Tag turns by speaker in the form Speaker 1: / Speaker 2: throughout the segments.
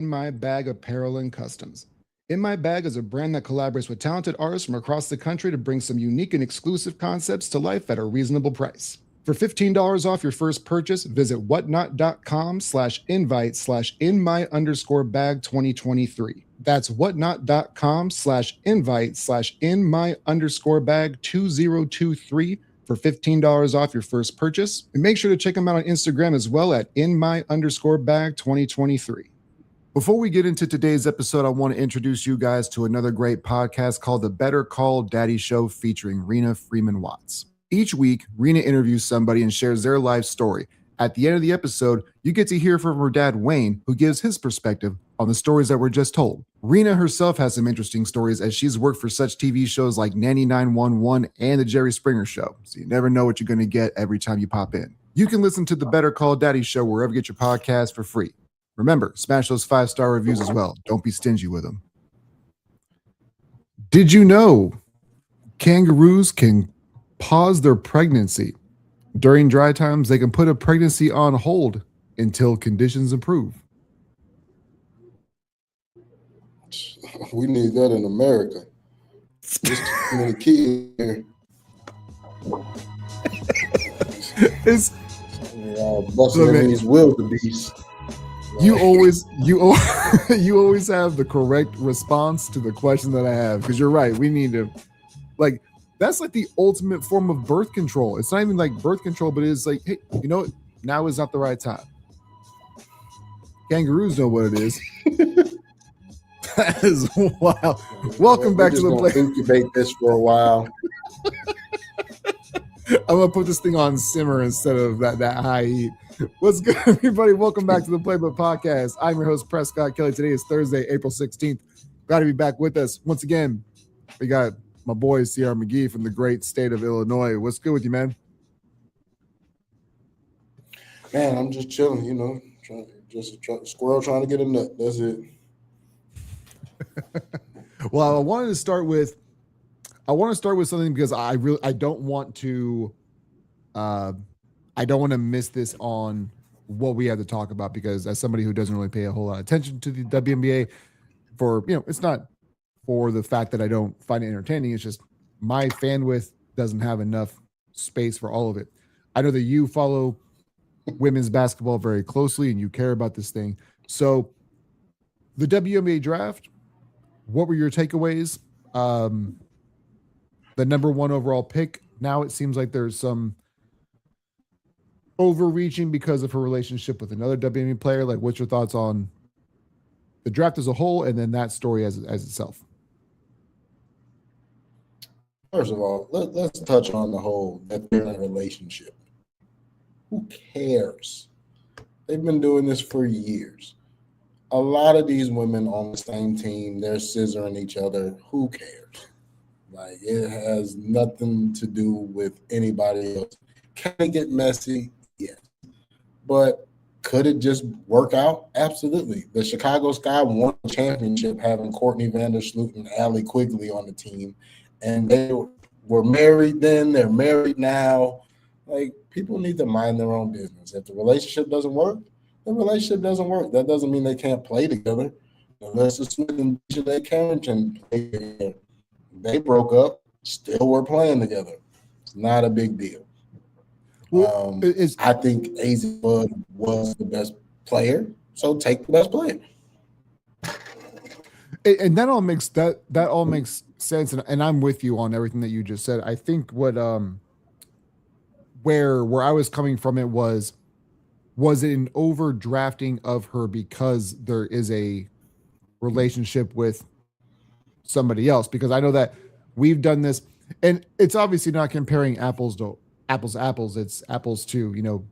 Speaker 1: In My Bag Apparel and Customs. In My Bag is a brand that collaborates with talented artists from across the country to bring some unique and exclusive concepts to life at a reasonable price. For $15 off your first purchase, visit whatnot.com/invite/inmy_bag 2023. That's whatnot.com/invite/inmy_bag 2023 for $15 off your first purchase. And make sure to check them out on Instagram as well at inmy_bag 2023. Before we get into today's episode, I want to introduce you guys to another great podcast called The Better Call Daddy Show featuring Rena Freeman Watts. Each week, Rena interviews somebody and shares their life story. At the end of the episode, you get to hear from her dad, Wayne, who gives his perspective on the stories that were just told. Rena herself has some interesting stories as she's worked for such TV shows like Nanny 911 and The Jerry Springer Show, so you never know what you're going to get every time you pop in. You can listen to The Better Call Daddy Show wherever you get your podcast for free. Remember, smash those 5-star reviews as well. Don't be stingy with them. Did you know kangaroos can pause their pregnancy? During dry times, they can put a pregnancy on hold until conditions improve.
Speaker 2: We need that in America. There's too many kids here. Busting in these wildebeest.
Speaker 1: You always have the correct response to the question that I have, because you're right. We need to, like, that's like the ultimate form of birth control. It's not even like birth control, but it's like, hey, you know what? Now is not the right time. Kangaroos know what it is. That is wild. Welcome back to the play.
Speaker 2: Incubate this for a while.
Speaker 1: I'm gonna put this thing on simmer instead of that high heat. What's good, everybody? Welcome back to the Playbook Podcast. I'm your host, Prescott Kelly. Today is Thursday, April 16th. Glad to be back with us. Once again, we got my boy, C.R. McGee from the great state of Illinois. What's good with you, man?
Speaker 2: Man, I'm just chilling, you know. Squirrel trying to get a nut. That's it.
Speaker 1: Well, I wanted to start with something because I don't want to miss this on what we have to talk about, because as somebody who doesn't really pay a whole lot of attention to the WNBA, it's not for the fact that I don't find it entertaining. It's just my bandwidth doesn't have enough space for all of it. I know that you follow women's basketball very closely and you care about this thing. So the WNBA draft, what were your takeaways? The number one overall pick. Now it seems like there's some overreaching because of her relationship with another WNBA player. Like, what's your thoughts on the draft as a whole, and then that story as itself?
Speaker 2: First of all, let's touch on the whole that they're in a relationship. Who cares? They've been doing this for years. A lot of these women on the same team, they're scissoring each other. Who cares? Like, it has nothing to do with anybody else. Can it get messy? Yes. But could it just work out? Absolutely. The Chicago Sky won the championship having Courtney Vandersloot and Allie Quigley on the team. And they were married then. They're married now. Like, people need to mind their own business. If the relationship doesn't work, the relationship doesn't work. That doesn't mean they can't play together. Melissa Smith and Janae Carrington played together. They broke up, still were playing together. It's not a big deal. Well, I think AZ Bud was the best player, so take the best player.
Speaker 1: And that all makes sense, and I'm with you on everything that you just said. I think what where I was coming from, it was it an overdrafting of her because there is a relationship with somebody else? Because I know that we've done this, and it's obviously not comparing apples to apples. It's apples to,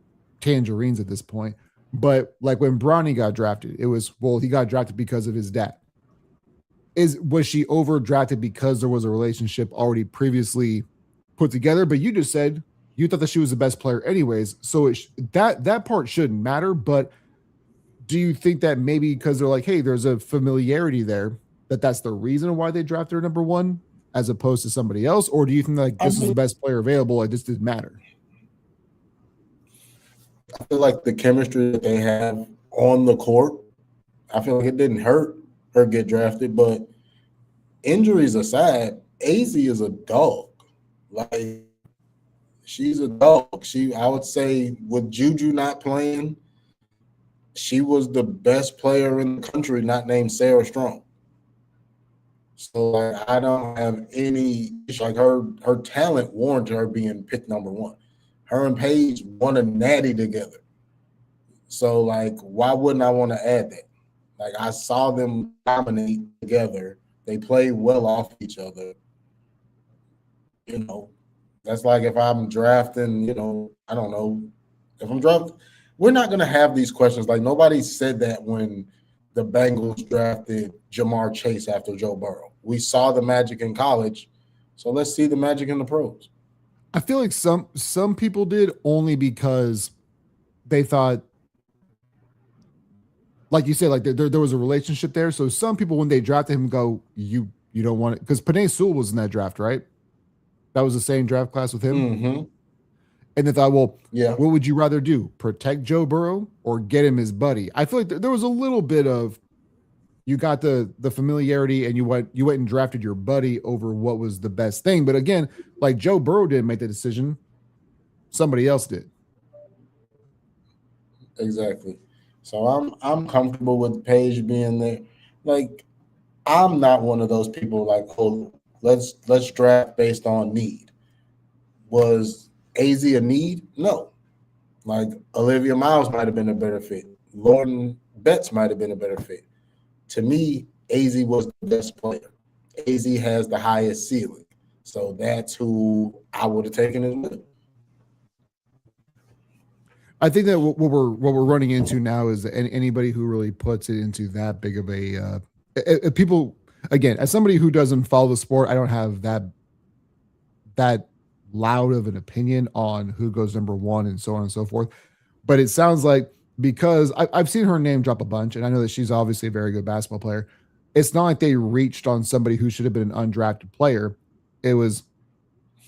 Speaker 1: tangerines at this point. But like when Bronny got drafted, it was, well, he got drafted because of his dad. Was she overdrafted because there was a relationship already previously put together? But you just said you thought that she was the best player anyways. So that part shouldn't matter. But do you think that maybe because they're like, hey, there's a familiarity there, that's the reason why they drafted her number one as opposed to somebody else? Or do you think like this is the best player available? It just didn't matter.
Speaker 2: I feel like the chemistry that they have on the court I feel like it didn't hurt her get drafted, but injuries aside, AZ is a dog. Like she's a dog. I would say with Juju not playing, she was the best player in the country, not named Sarah Strong. So like, I don't have any like her talent warranted her being picked number one. Her and Paige won a natty together. So like, why wouldn't I want to add that? Like I saw them dominate together. They play well off each other. You know, that's like if I'm drafting, I don't know. If I'm drafting, we're not going to have these questions. Like nobody said that when the Bengals drafted Jamar Chase after Joe Burrow. We saw the magic in college, so let's see the magic in the pros.
Speaker 1: I feel like some people did only because they thought, like you said, like there was a relationship there. So some people, when they drafted him, go, you don't want it, because Penei Sewell was in that draft, right? That was the same draft class with him.
Speaker 2: Mm-hmm.
Speaker 1: And they thought, well,
Speaker 2: yeah,
Speaker 1: what would you rather do? Protect Joe Burrow or get him his buddy? I feel like there was a little bit of, you got the familiarity and you went and drafted your buddy over what was the best thing. But again, like Joe Burrow didn't make the decision. Somebody else did.
Speaker 2: Exactly. So I'm comfortable with Paige being there. Like I'm not one of those people like, oh, let's draft based on need. Was AZ a need? No. Like Olivia Miles might have been a better fit. Lauren Betts might have been a better fit. To me, AZ was the best player. AZ has the highest ceiling. So that's who I would have taken as well.
Speaker 1: I think that what we're running into now is anybody who really puts it into that big of a people, again, as somebody who doesn't follow the sport, I don't have that loud of an opinion on who goes number one and so on and so forth. But it sounds like, because I've seen her name drop a bunch, and I know that she's obviously a very good basketball player. It's not like they reached on somebody who should have been an undrafted player. It was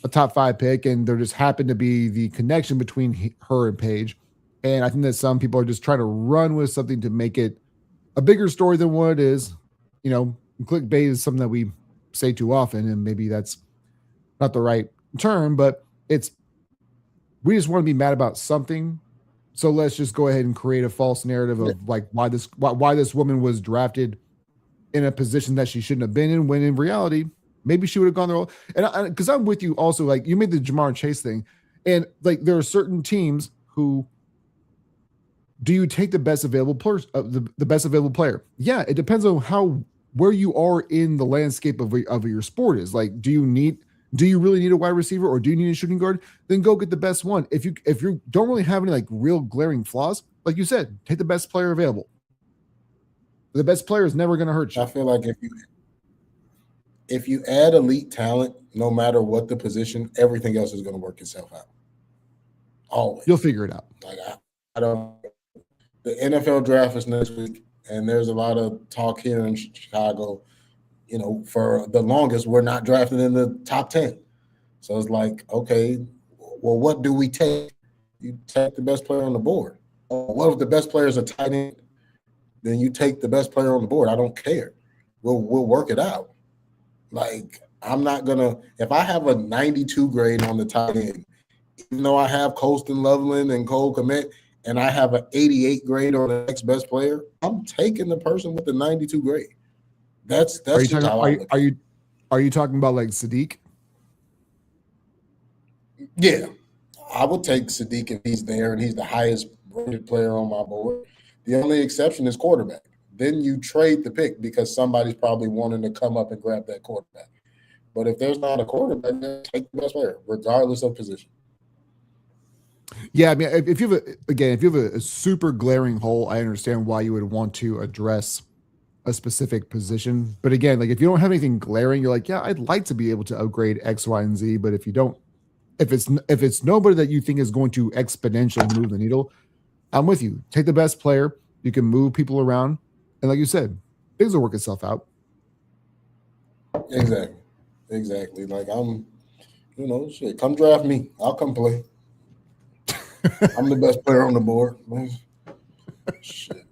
Speaker 1: a top 5 pick, and there just happened to be the connection between her and Paige. And I think that some people are just trying to run with something to make it a bigger story than what it is. Clickbait is something that we say too often, and maybe that's not the right term, but we just want to be mad about something. So let's just go ahead and create a false narrative of like why this woman was drafted in a position that she shouldn't have been in, when in reality, maybe she would have gone there. And because I'm with you also, like you made the Jamar Chase thing, and like there are certain teams who, do you take the best available player? The best available player? Yeah, it depends on where you are in the landscape of your sport is. Like, do you really need a wide receiver, or do you need a shooting guard? Then go get the best one. If you don't really have any like real glaring flaws, like you said, take the best player available. The best player is never going to hurt you.
Speaker 2: I feel like if you add elite talent, no matter what the position, everything else is going to work itself out. Always.
Speaker 1: You'll figure it out.
Speaker 2: Like I don't. The NFL draft is next week, and there's a lot of talk here in Chicago. For the longest, we're not drafted in the top 10. So it's like, okay, well, what do we take? You take the best player on the board. What if the best player is a tight end? Then you take the best player on the board. I don't care. We'll work it out. Like, I'm not going to – if I have a 92 grade on the tight end, even though I have Colston Loveland and Cole Kmet, and I have an 88 grade on the next best player, I'm taking the person with the 92 grade. That's
Speaker 1: are you
Speaker 2: just how I look.
Speaker 1: Are you talking about like Sadiq?
Speaker 2: Yeah, I would take Sadiq if he's there and he's the highest rated player on my board. The only exception is quarterback. Then you trade the pick because somebody's probably wanting to come up and grab that quarterback. But if there's not a quarterback, then take the best player, regardless of position.
Speaker 1: Yeah, I mean, if you have a super glaring hole, I understand why you would want to address a specific position. But again, like if you don't have anything glaring, you're like, yeah, I'd like to be able to upgrade X, Y, and Z. But if it's nobody that you think is going to exponentially move the needle, I'm with you. Take the best player. You can move people around, and like you said, things will work itself out.
Speaker 2: Exactly. Like I'm, shit. Come draft me. I'll come play. I'm the best player on the board. Shit.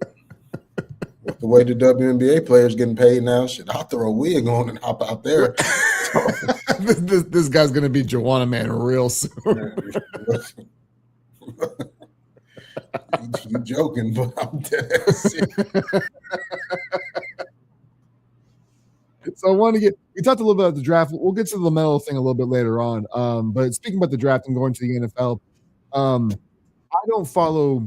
Speaker 2: the way the WNBA players getting paid now, shit, I'll throw a wig on and hop out there.
Speaker 1: This guy's gonna be Joanna Man real soon.
Speaker 2: You joking, but I'm dead.
Speaker 1: So I want to we talked a little bit about the draft. We'll get to the LaMelo thing a little bit later on. But speaking about the draft and going to the NFL, I don't follow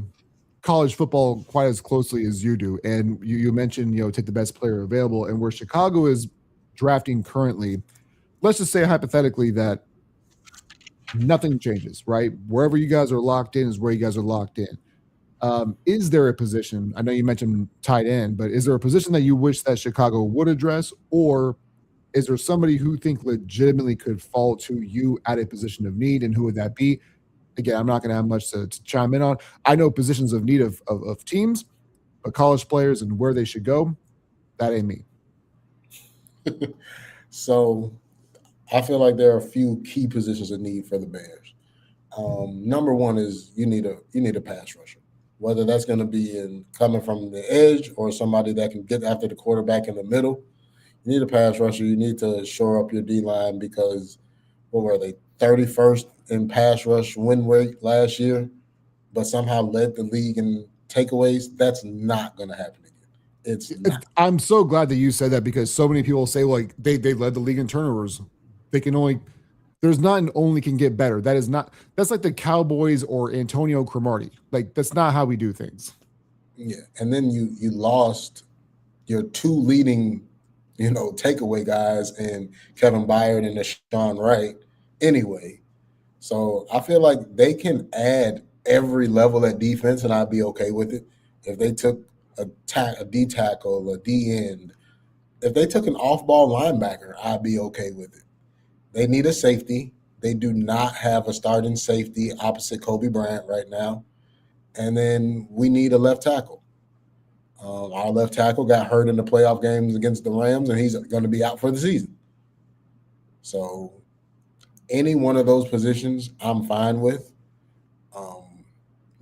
Speaker 1: college football quite as closely as you do. And you mentioned, take the best player available. And where Chicago is drafting currently, let's just say hypothetically that nothing changes, right? Wherever you guys are locked in is where you guys are locked in. Is there a position? I know you mentioned tight end, but is there a position that you wish that Chicago would address, or is there somebody who think legitimately could fall to you at a position of need, and who would that be? Again, I'm not going to have much to chime in on. I know positions of need of teams, but college players and where they should go, that ain't me.
Speaker 2: So I feel like there are a few key positions of need for the Bears. Number one is you need a pass rusher. Whether that's going to be coming from the edge or somebody that can get after the quarterback in the middle. You need a pass rusher. You need to shore up your D-line because, what were they, 31st in pass rush win rate last year, but somehow led the league in takeaways. That's not going to happen again. It's not.
Speaker 1: I'm so glad that you said that because so many people say like they led the league in turnovers. They can only – there's not an only can get better. That is not – that's like the Cowboys or Antonio Cromartie. Like, that's not how we do things.
Speaker 2: Yeah, and then you lost your two leading, takeaway guys in Kevin Byard and Deshaun Wright anyway. So I feel like they can add every level at defense, and I'd be okay with it. If they took a D tackle, a D end, if they took an off-ball linebacker, I'd be okay with it. They need a safety. They do not have a starting safety opposite Kobe Bryant right now. And then we need a left tackle. Our left tackle got hurt in the playoff games against the Rams, and he's going to be out for the season. So any one of those positions I'm fine with,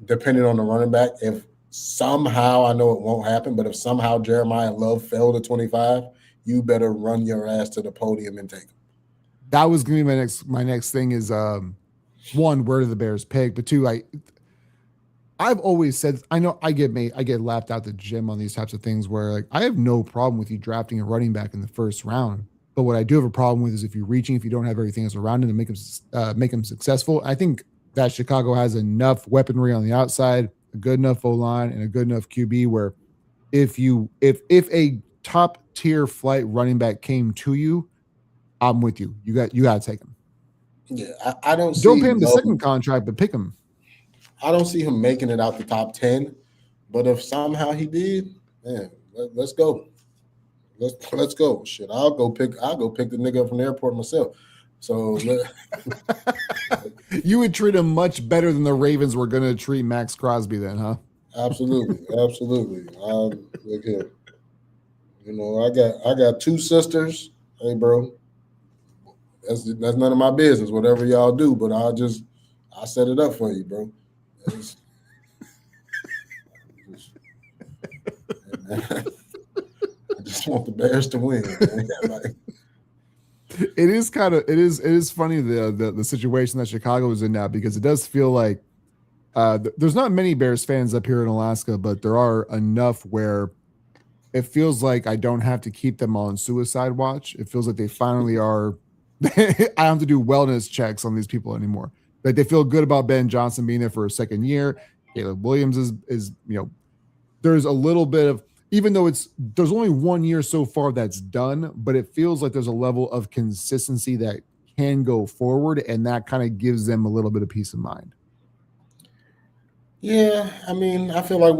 Speaker 2: depending on the running back. If somehow, I know it won't happen, but if somehow Jeremiah Love fell to 25, you better run your ass to the podium and take him.
Speaker 1: That was going to be my next thing is, one, where do the Bears pick? But two, I've always said, I know I get laughed out the gym on these types of things where like I have no problem with you drafting a running back in the first round. But what I do have a problem with is if you're reaching, if you don't have everything else around him to make him successful. I think that Chicago has enough weaponry on the outside, a good enough O-line, and a good enough QB where if a top tier flight running back came to you, I'm with you. You got to take him.
Speaker 2: Yeah, I don't see.
Speaker 1: Don't pay him the second contract, but pick him.
Speaker 2: I don't see him making it out the top 10, but if somehow he did, man, let's go. Let's go. Shit, I'll go pick the nigga up from the airport myself. So
Speaker 1: you would treat him much better than the Ravens were going to treat Max Crosby then, huh?
Speaker 2: Absolutely. Look here. I got two sisters. Hey, bro, that's none of my business. Whatever y'all do, but I set it up for you, bro. I just want the Bears to win.
Speaker 1: It is funny the situation that Chicago is in now because it does feel like there's not many Bears fans up here in Alaska, but there are enough where it feels like I don't have to keep them on suicide watch. It feels like they finally are. I don't have to do wellness checks on these people anymore. Like they feel good about Ben Johnson being there for a second year. Caleb Williams is there's a little bit of, even though there's only 1 year so far that's done, but it feels like there's a level of consistency that can go forward, and that kind of gives them a little bit of peace of mind.
Speaker 2: Yeah, I mean, I feel like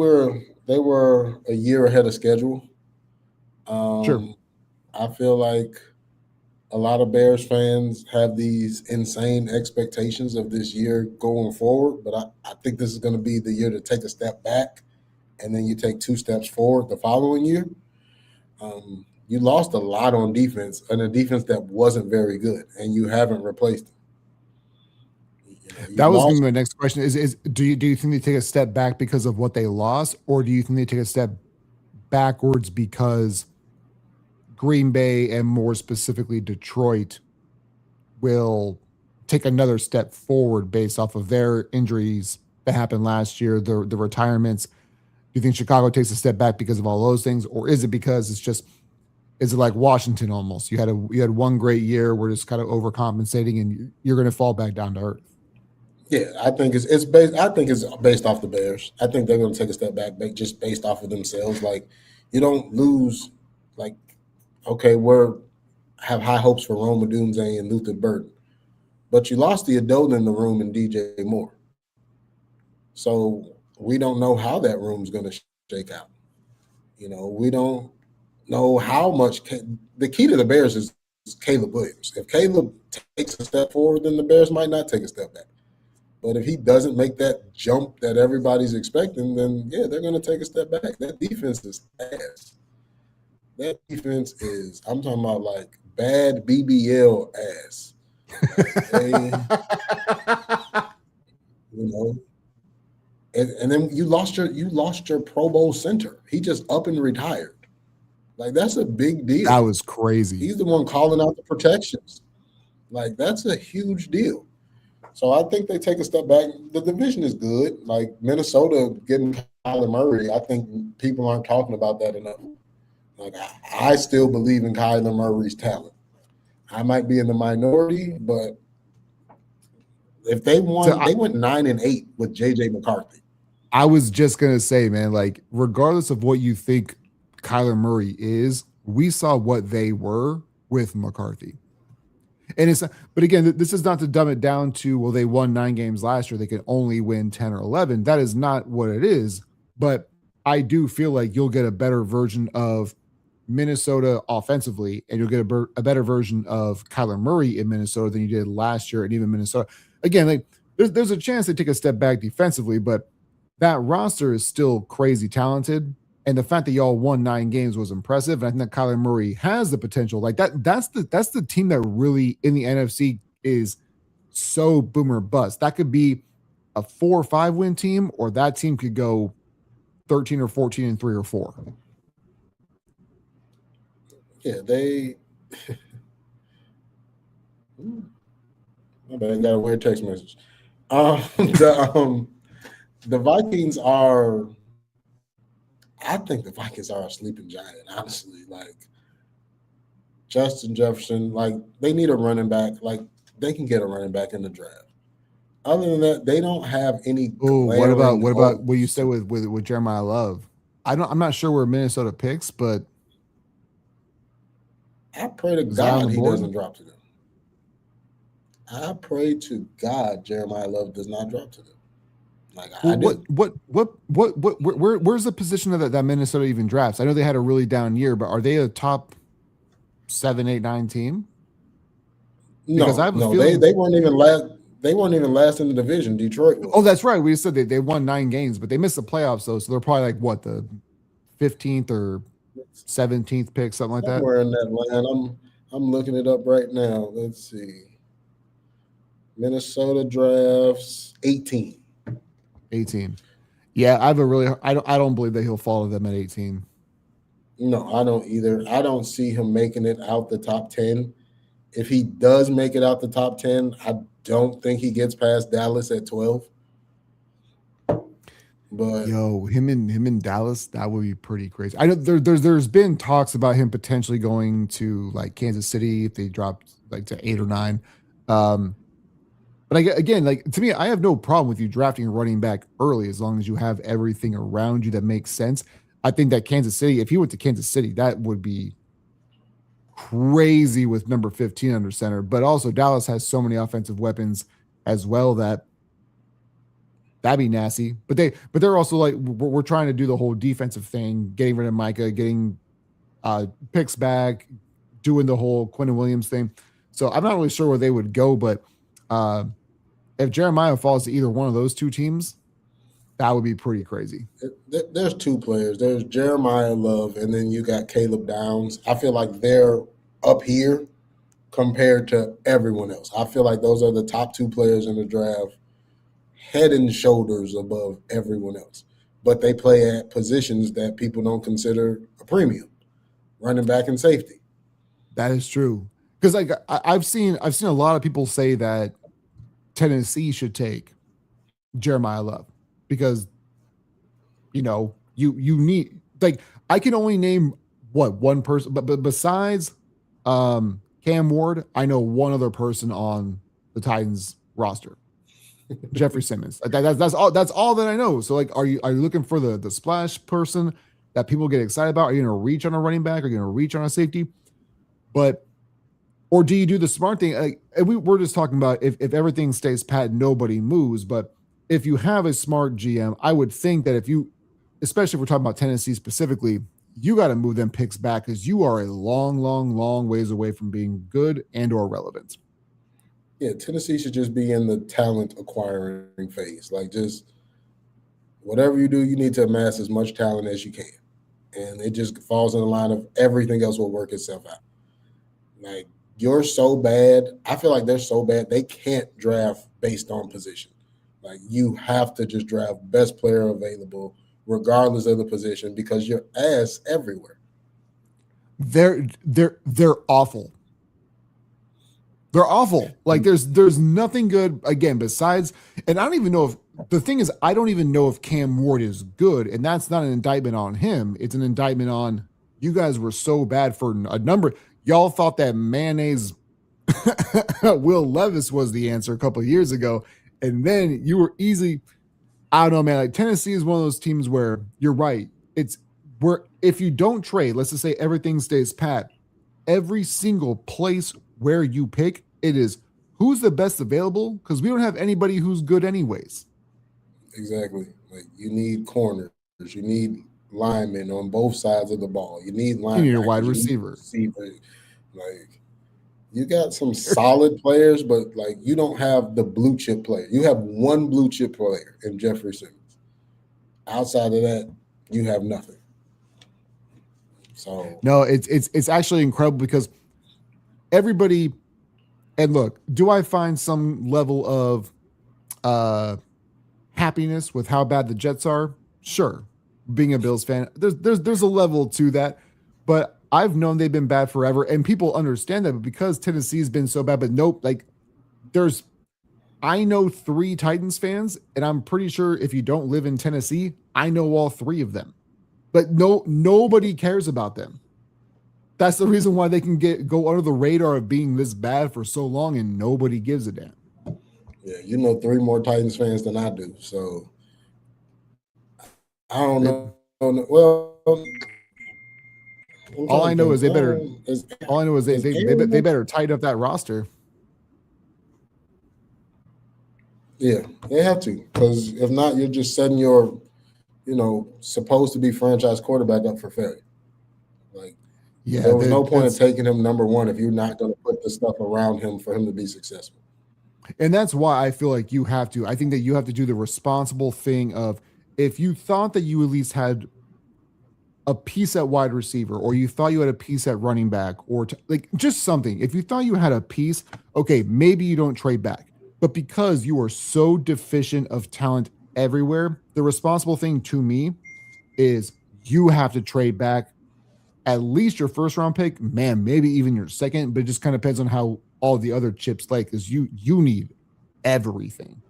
Speaker 2: they were a year ahead of schedule.
Speaker 1: Sure.
Speaker 2: I feel like a lot of Bears fans have these insane expectations of this year going forward, but I think this is going to be the year to take a step back, and then you take 2 steps forward the following year. You lost a lot on defense, and a defense that wasn't very good, and you haven't replaced them.
Speaker 1: That was going to be my next question. Is do you think they take a step back because of what they lost, or do you think they take a step backwards because Green Bay and more specifically Detroit will take another step forward based off of their injuries that happened last year, the retirements? Do you think Chicago takes a step back because of all those things, or is it because is it like Washington almost? You had one great year, we're just kind of overcompensating, and you're going to fall back down to earth?
Speaker 2: Yeah, I think it's based. I think it's based off the Bears. I think they're going to take a step back, just based off of themselves. Like, you don't lose. Like, okay, have high hopes for Rome Odunze and Luther Burden, but you lost the adult in the room and DJ Moore. So we don't know how that room's going to shake out. We don't know how much. The key to the Bears is Caleb Williams. If Caleb takes a step forward, then the Bears might not take a step back. But if he doesn't make that jump that everybody's expecting, then yeah, they're going to take a step back. That defense is ass. That defense is, I'm talking about like bad BBL ass. And then you lost your Pro Bowl center. He just up and retired. Like, that's a big deal.
Speaker 1: That was crazy.
Speaker 2: He's the one calling out the protections. Like, that's a huge deal. So I think they take a step back. The division is good. Like, Minnesota getting Kyler Murray, I think people aren't talking about that enough. Like, I still believe in Kyler Murray's talent. I might be in the minority, but if they won, they went 9-8 with JJ McCarthy.
Speaker 1: I was just gonna say, man, like, regardless of what you think Kyler Murray is, we saw what they were with McCarthy. And but again, this is not to dumb it down to, well, they won 9 games last year, they can only win 10 or 11. That is not what it is. But I do feel like you'll get a better version of Minnesota offensively, and you'll get a better version of Kyler Murray in Minnesota than you did last year, and even Minnesota. Again, like, there's a chance they take a step back defensively, but that roster is still crazy talented. And the fact that y'all won 9 games was impressive. And I think that Kyler Murray has the potential. Like, that's the team that really in the NFC is so boomer bust. That could be a 4 or 5 win team, or that team could go 13 or 14 and 3 or 4.
Speaker 2: Yeah, they. I got a weird text message. The Vikings are. I think the Vikings are a sleeping giant, honestly. Like, Justin Jefferson, like, they need a running back. Like, they can get a running back in the draft. Other than that, they don't have any.
Speaker 1: What about what you said with Jeremiah Love? I'm not sure where Minnesota picks, but
Speaker 2: I pray to God he doesn't drop to them. I pray to God Jeremiah Love does not drop to them. Like, where's the position of that Minnesota even drafts? I know they had a really down year, but are they a top 7, 8, 9 team? Because they weren't even last. They weren't even last in the division. Detroit was.
Speaker 1: Oh, that's right. We said they won 9 games, but they missed the playoffs though, so they're probably like what, the 15th or 17th pick, something like that.
Speaker 2: Somewhere in that land. I'm looking it up right now. Let's see. Minnesota drafts 18.
Speaker 1: 18. Yeah, I don't believe that he'll fall to them at 18.
Speaker 2: No, I don't either. I don't see him making it out the top 10. If he does make it out the top 10, I don't think he gets past Dallas at 12. But
Speaker 1: him in Dallas, that would be pretty crazy. I know there's been talks about him potentially going to like Kansas City if they dropped like to 8 or 9. But again, like, to me, I have no problem with you drafting a running back early as long as you have everything around you that makes sense. I think that Kansas City, if he went to Kansas City, that would be crazy with number 15 under center. But also Dallas has so many offensive weapons as well that'd be nasty. But they're also like, we're trying to do the whole defensive thing, getting rid of Micah, getting picks back, doing the whole Quentin Williams thing. So I'm not really sure where they would go, but if Jeremiah falls to either one of those 2 teams, that would be pretty crazy.
Speaker 2: There's 2 players. There's Jeremiah Love, and then you got Caleb Downs. I feel like they're up here compared to everyone else. I feel like those are the top 2 players in the draft, head and shoulders above everyone else. but they play at positions that people don't consider a premium, running back and safety.
Speaker 1: That is true. Because like I've seen a lot of people say that Tennessee should take Jeremiah Love because you need, like, I can only name one person, but besides Cam Ward, I know one other person on the Titans roster. Jeffrey Simmons. That's all that I know. So like, are you looking for the splash person that people get excited about? Are you going to reach on a running back? Are you going to reach on a safety? Or do you do the smart thing? Like, and we're just talking about if everything stays pat, nobody moves. But if you have a smart GM, I would think that especially if we're talking about Tennessee specifically, you got to move them picks back because you are a long, long, long ways away from being good and or relevant.
Speaker 2: Yeah, Tennessee should just be in the talent acquiring phase. Like, just whatever you do, you need to amass as much talent as you can. And it just falls in the line of everything else will work itself out. Like, you're so bad. I feel like they're so bad they can't draft based on position. Like, you have to just draft best player available regardless of the position because you're ass everywhere.
Speaker 1: They're awful. They're awful. Like, there's nothing good again besides, and I don't even know I don't even know if Cam Ward is good, and that's not an indictment on him. It's an indictment on you guys were so bad for a number. Y'all thought that mayonnaise Will Levis was the answer a couple of years ago, and then you were easily, I don't know, man. Like, Tennessee is one of those teams where you're right. It's where if you don't trade, let's just say everything stays pat, every single place where you pick, it is who's the best available because we don't have anybody who's good anyways.
Speaker 2: Exactly. Like, you need corners, you need linemen on both sides of the ball. You need linemen.
Speaker 1: You need a wide receiver.
Speaker 2: Like, you got some solid players, but like, you don't have the blue chip player. You have one blue chip player in Jeffrey Simmons. Outside of that, you have nothing. So
Speaker 1: no, it's actually incredible because everybody, and look, do I find some level of happiness with how bad the Jets are? Sure. Being a Bills fan, there's a level to that, but I've known they've been bad forever, and people understand that. But because Tennessee's been so bad, but nope, like I know 3 Titans fans, and I'm pretty sure if you don't live in Tennessee, I know all 3 of them. But nobody cares about them. That's the reason why they can go under the radar of being this bad for so long, and nobody gives a damn.
Speaker 2: Yeah, you know 3 more Titans fans than I do, so I don't know. Well,
Speaker 1: all I know is they better. All I know is they better tighten up that roster.
Speaker 2: Yeah, they have to, because if not, you're just setting your, supposed to be franchise quarterback up for failure. Like, yeah, there was no point in taking him number 1 if you're not going to put the stuff around him for him to be successful.
Speaker 1: And that's why I feel like you have to. I think that you have to do the responsible thing of, if you thought that you at least had a piece at wide receiver, or you thought you had a piece at running back, or like just something, if you thought you had a piece, okay, maybe you don't trade back. But because you are so deficient of talent everywhere, the responsible thing to me is you have to trade back at least your first round pick, man, maybe even your second, but it just kind of depends on how all the other chips play, because you need everything.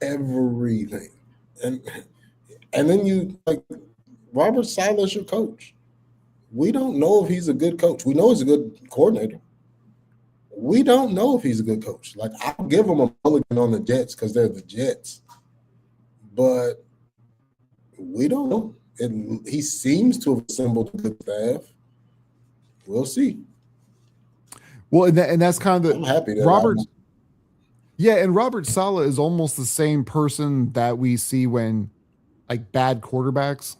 Speaker 2: Everything. And then you, like, Robert Saleh is your coach. We don't know if he's a good coach. We know he's a good coordinator. We don't know if he's a good coach. Like, I'll give him a mulligan on the Jets because they're the Jets. But we don't know. He seems to have assembled a good staff. We'll see.
Speaker 1: Well, and that's kind of the
Speaker 2: I'm happy that
Speaker 1: Robert. Yeah, and Robert Saleh is almost the same person that we see when, like, bad quarterbacks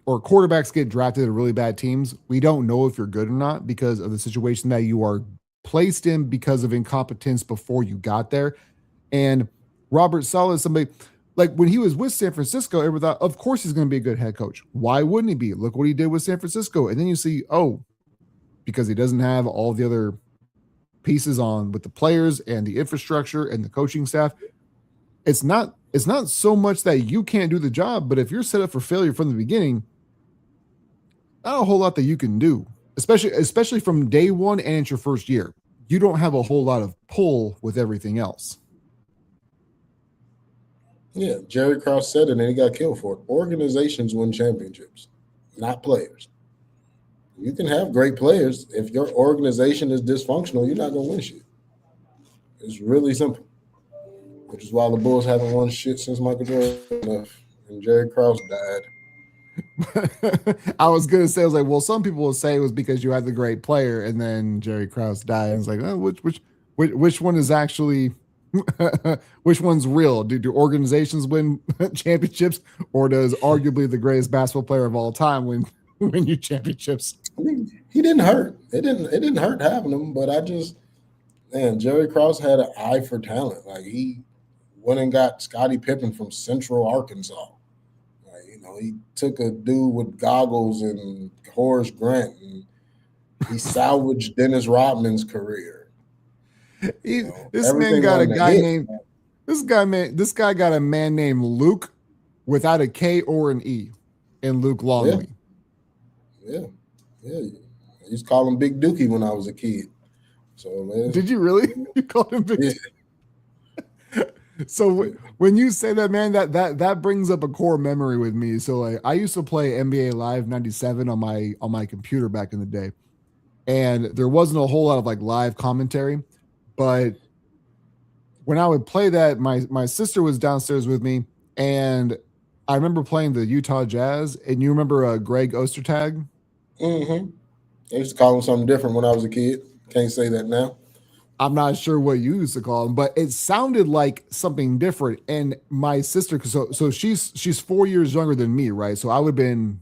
Speaker 1: or quarterbacks get drafted to really bad teams. We don't know if you're good or not because of the situation that you are placed in because of incompetence before you got there. And Robert Saleh is somebody, like, when he was with San Francisco, everyone thought, of course he's going to be a good head coach. Why wouldn't he be? Look what he did with San Francisco. And then you see, because he doesn't have all the other pieces on with the players and the infrastructure and the coaching staff, it's not so much that you can't do the job, but if you're set up for failure from the beginning, not a whole lot that you can do, especially from day one and it's your first year. You don't have a whole lot of pull with everything else.
Speaker 2: Yeah, Jerry Krause said it and he got killed for it. Organizations win championships, not players. You can have great players. If your organization is dysfunctional, you're not going to win shit. It's really simple. Which is why the Bulls haven't won shit since Michael Jordan left and Jerry Krause died.
Speaker 1: I was gonna say, I was like, well, some people will say it was because you had the great player, and then Jerry Krause died. And it's like, oh, which one is actually, which one's real? Do organizations win championships, or does arguably the greatest basketball player of all time win you championships?
Speaker 2: I mean, he didn't hurt. It didn't hurt having him, but Jerry Krause had an eye for talent. Like he went and got Scottie Pippen from Central Arkansas. He took a dude with goggles and Horace Grant, and he salvaged Dennis Rodman's career.
Speaker 1: This man got a guy named this guy got a man named Luke without a K or an E in Luke Longley.
Speaker 2: Yeah. I used to call him Big Dookie when I was a kid. So man,
Speaker 1: did you really? You called him Big? Yeah. So when you say that, man, that brings up a core memory with me. So like, I used to play NBA Live 97 on my computer back in the day, and there wasn't a whole lot of like live commentary, but when I would play that, my sister was downstairs with me, and I remember playing the Utah Jazz, and you remember Greg Ostertag?
Speaker 2: Mm-hmm. I used to call him something different when I was a kid. Can't say that now.
Speaker 1: I'm not sure what you used to call him, but it sounded like something different. And my sister, so she's 4 years younger than me, right? So I would have been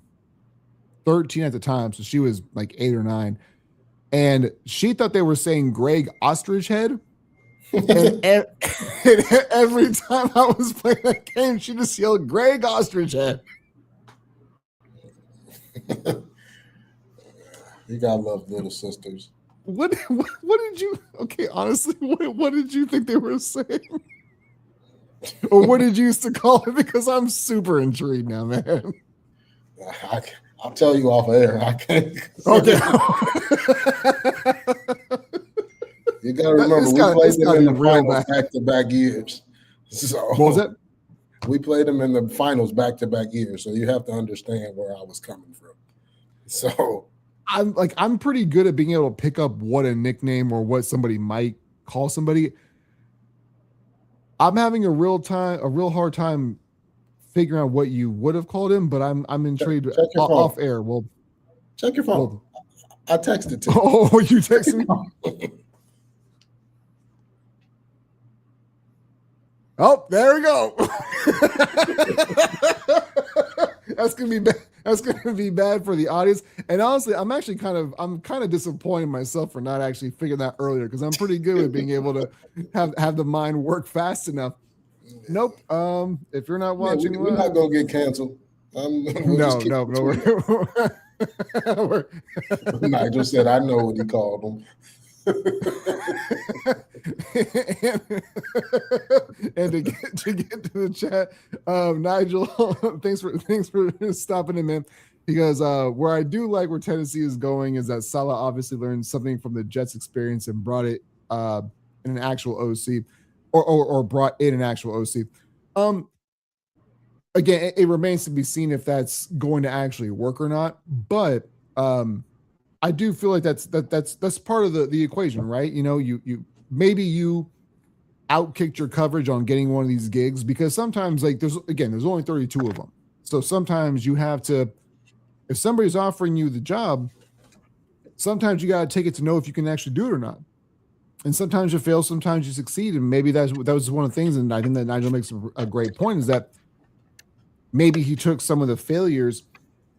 Speaker 1: 13 at the time. So she was like 8 or 9. And she thought they were saying Greg Ostrich Head. And every time I was playing that game, she just yelled Greg Ostrich Head.
Speaker 2: You gotta love little sisters.
Speaker 1: What did you? Okay, honestly, what did you think they were saying, or what did you used to call it? Because I'm super intrigued now, man.
Speaker 2: I'll tell you off air. I can't.
Speaker 1: Okay.
Speaker 2: You gotta remember, we played them in the finals back-to-back years. So
Speaker 1: what was that?
Speaker 2: We played them in the finals back-to-back years, so you have to understand where I was coming from. So.
Speaker 1: I'm pretty good at being able to pick up what a nickname or what somebody might call somebody. I'm having a real hard time figuring out what you would have called him, but I'm intrigued.
Speaker 2: Check your
Speaker 1: off air. Well,
Speaker 2: check your phone. I texted to you.
Speaker 1: Oh, you texted me? Oh, there we go. That's gonna be bad. That's gonna be bad for the audience. And honestly, I'm kind of disappointed in myself for not actually figuring that earlier, because I'm pretty good at being able to have the mind work fast enough. Nope. If you're not watching,
Speaker 2: we're not gonna get canceled.
Speaker 1: No.
Speaker 2: Nigel said, "I know what he called them."
Speaker 1: and to get to the chat, Nigel, thanks for stopping him in, because where I do like where Tennessee is going is that Salah obviously learned something from the Jets experience and brought it in an actual OC, or brought in an actual OC. Again, it remains to be seen if that's going to actually work or not, but I do feel like that's part of the equation, right? You maybe outkicked your coverage on getting one of these gigs, because sometimes, like, there's only 32 of them. So sometimes you have to, if somebody's offering you the job, sometimes you got to take it to know if you can actually do it or not. And sometimes you fail, sometimes you succeed. And maybe that was one of the things. And I think that Nigel makes a great point, is that maybe he took some of the failures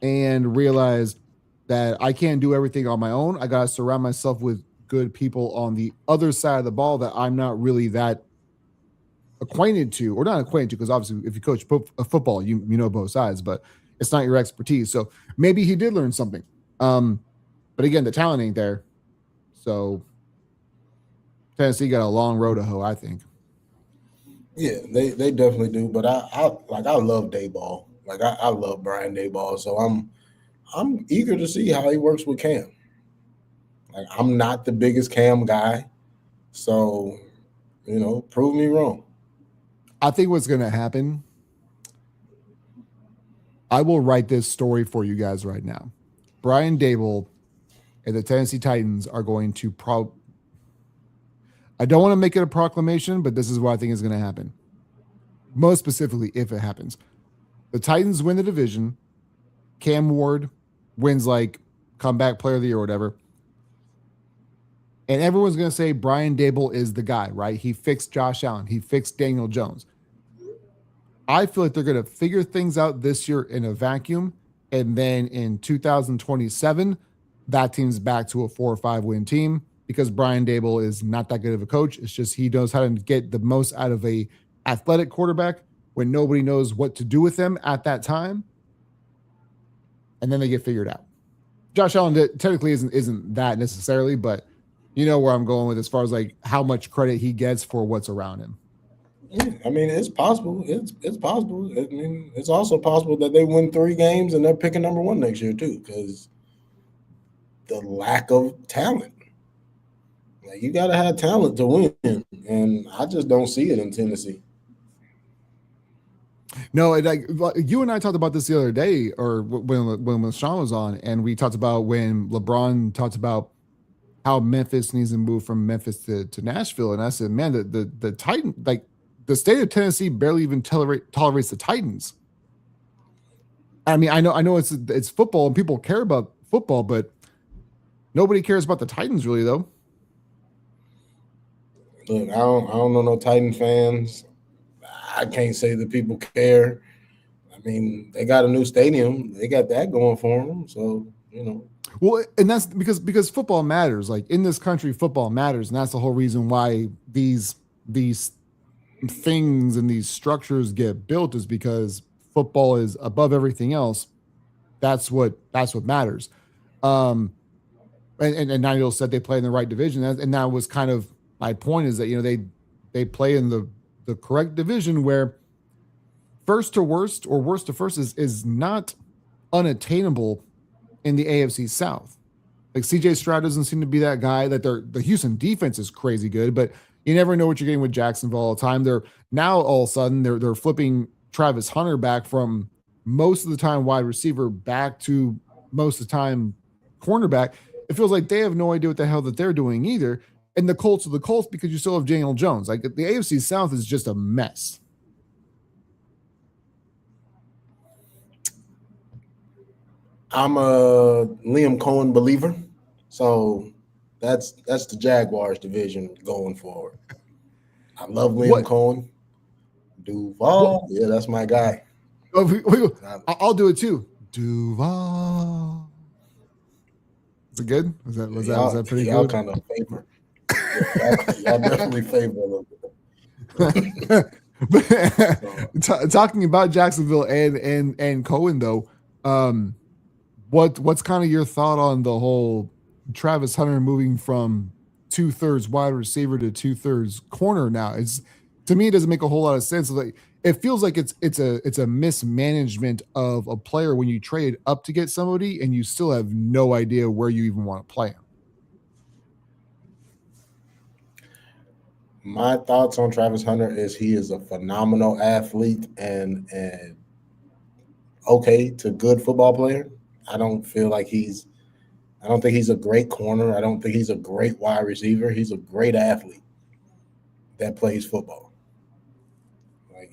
Speaker 1: and realized that I can't do everything on my own. I got to surround myself with good people on the other side of the ball that I'm not really that acquainted to, or not acquainted to, because obviously if you coach football, you know both sides, but it's not your expertise. So maybe he did learn something. But again, the talent ain't there. So Tennessee got a long road to hoe, I think.
Speaker 2: Yeah, they definitely do. But I love Dayball. Like I love Brian Dayball. So I'm eager to see how he works with Cam. Like I'm not the biggest Cam guy, so prove me wrong.
Speaker 1: I think what's going to happen, I will write this story for you guys right now. Brian Dable and the Tennessee Titans are going to I don't want to make it a proclamation, but this is what I think is going to happen. Most specifically, if it happens, the Titans win the division. Cam Ward wins like comeback player of the year or whatever. And everyone's going to say Brian Dable is the guy, right? He fixed Josh Allen. He fixed Daniel Jones. I feel like they're going to figure things out this year in a vacuum. And then in 2027, that team's back to a 4 or 5 win team because Brian Dable is not that good of a coach. It's just he knows how to get the most out of a athletic quarterback when nobody knows what to do with them at that time. And then they get figured out. Josh Allen technically isn't that necessarily, but you know where I'm going with as far as like how much credit he gets for what's around him.
Speaker 2: Yeah, I mean it's possible. It's possible. I mean it's also possible that they win 3 games and they're picking number 1 next year too, because the lack of talent. Like you got to have talent to win, and I just don't see it in Tennessee.
Speaker 1: No, like you and I talked about this the other day, or when Sean was on, and we talked about when LeBron talked about how Memphis needs to move from Memphis to Nashville, and I said, man, the Titan, like the state of Tennessee barely even tolerates the Titans. I mean, I know it's football and people care about football, but nobody cares about the Titans really, though.
Speaker 2: Look, I don't know no Titan fans. I can't say that people care. I mean, they got a new stadium. They got that going for them. So,
Speaker 1: Well, and that's because football matters. Like in this country, football matters, and that's the whole reason why these things and these structures get built is because football is above everything else. That's what matters. And Nigel said they play in the right division, and that was kind of my point is that they play in the correct division where first to worst or worst to first is not unattainable in the AFC South. Like CJ Stroud doesn't seem to be that guy. That the Houston defense is crazy good, but you never know what you're getting with Jacksonville all the time. They're now all of a sudden they're flipping Travis Hunter back from most of the time wide receiver back to most of the time cornerback. It feels like they have no idea what the hell that they're doing either. And the Colts are the Colts because you still have Daniel Jones. Like the AFC South is just a mess.
Speaker 2: I'm a Liam Cohen believer. So that's the Jaguars division going forward. I love Liam Cohen. Duval. Yeah, that's my guy.
Speaker 1: I'll do it too. Duval. Is it good? Was that pretty
Speaker 2: y'all
Speaker 1: good?
Speaker 2: Kind of favor. Y'all definitely favor a little
Speaker 1: bit. Talking about Jacksonville and Cohen though, what's kind of your thought on the whole Travis Hunter moving from 2/3 wide receiver to 2/3 corner now? To me, it doesn't make a whole lot of sense. Like it feels like it's a mismanagement of a player when you trade up to get somebody and you still have no idea where you even want to play him.
Speaker 2: My thoughts on Travis Hunter is he is a phenomenal athlete and okay to good football player. I don't think he's a great corner. I don't think he's a great wide receiver. He's a great athlete that plays football. Like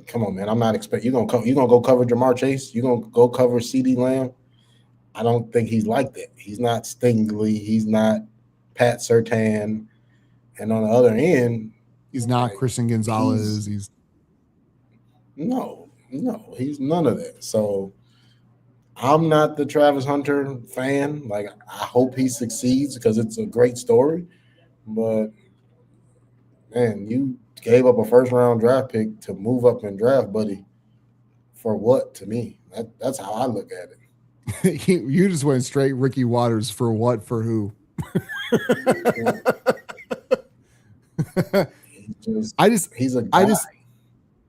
Speaker 2: come on, man. I'm not expecting you gonna go cover Jamar Chase. You gonna go cover CeeDee Lamb. I don't think he's like that. He's not Stingley. He's not Pat Surtain. And on the other end,
Speaker 1: he's not Christian Gonzalez.
Speaker 2: No, he's none of that. So I'm not the Travis Hunter fan. Like I hope he succeeds because it's a great story. But man, you gave up a first-round draft pick to move up in draft, buddy. For what? To me, that's how I look at
Speaker 1: it. You just went straight Ricky Waters for what? For who? I just,
Speaker 2: he's a
Speaker 1: I
Speaker 2: guy.
Speaker 1: just,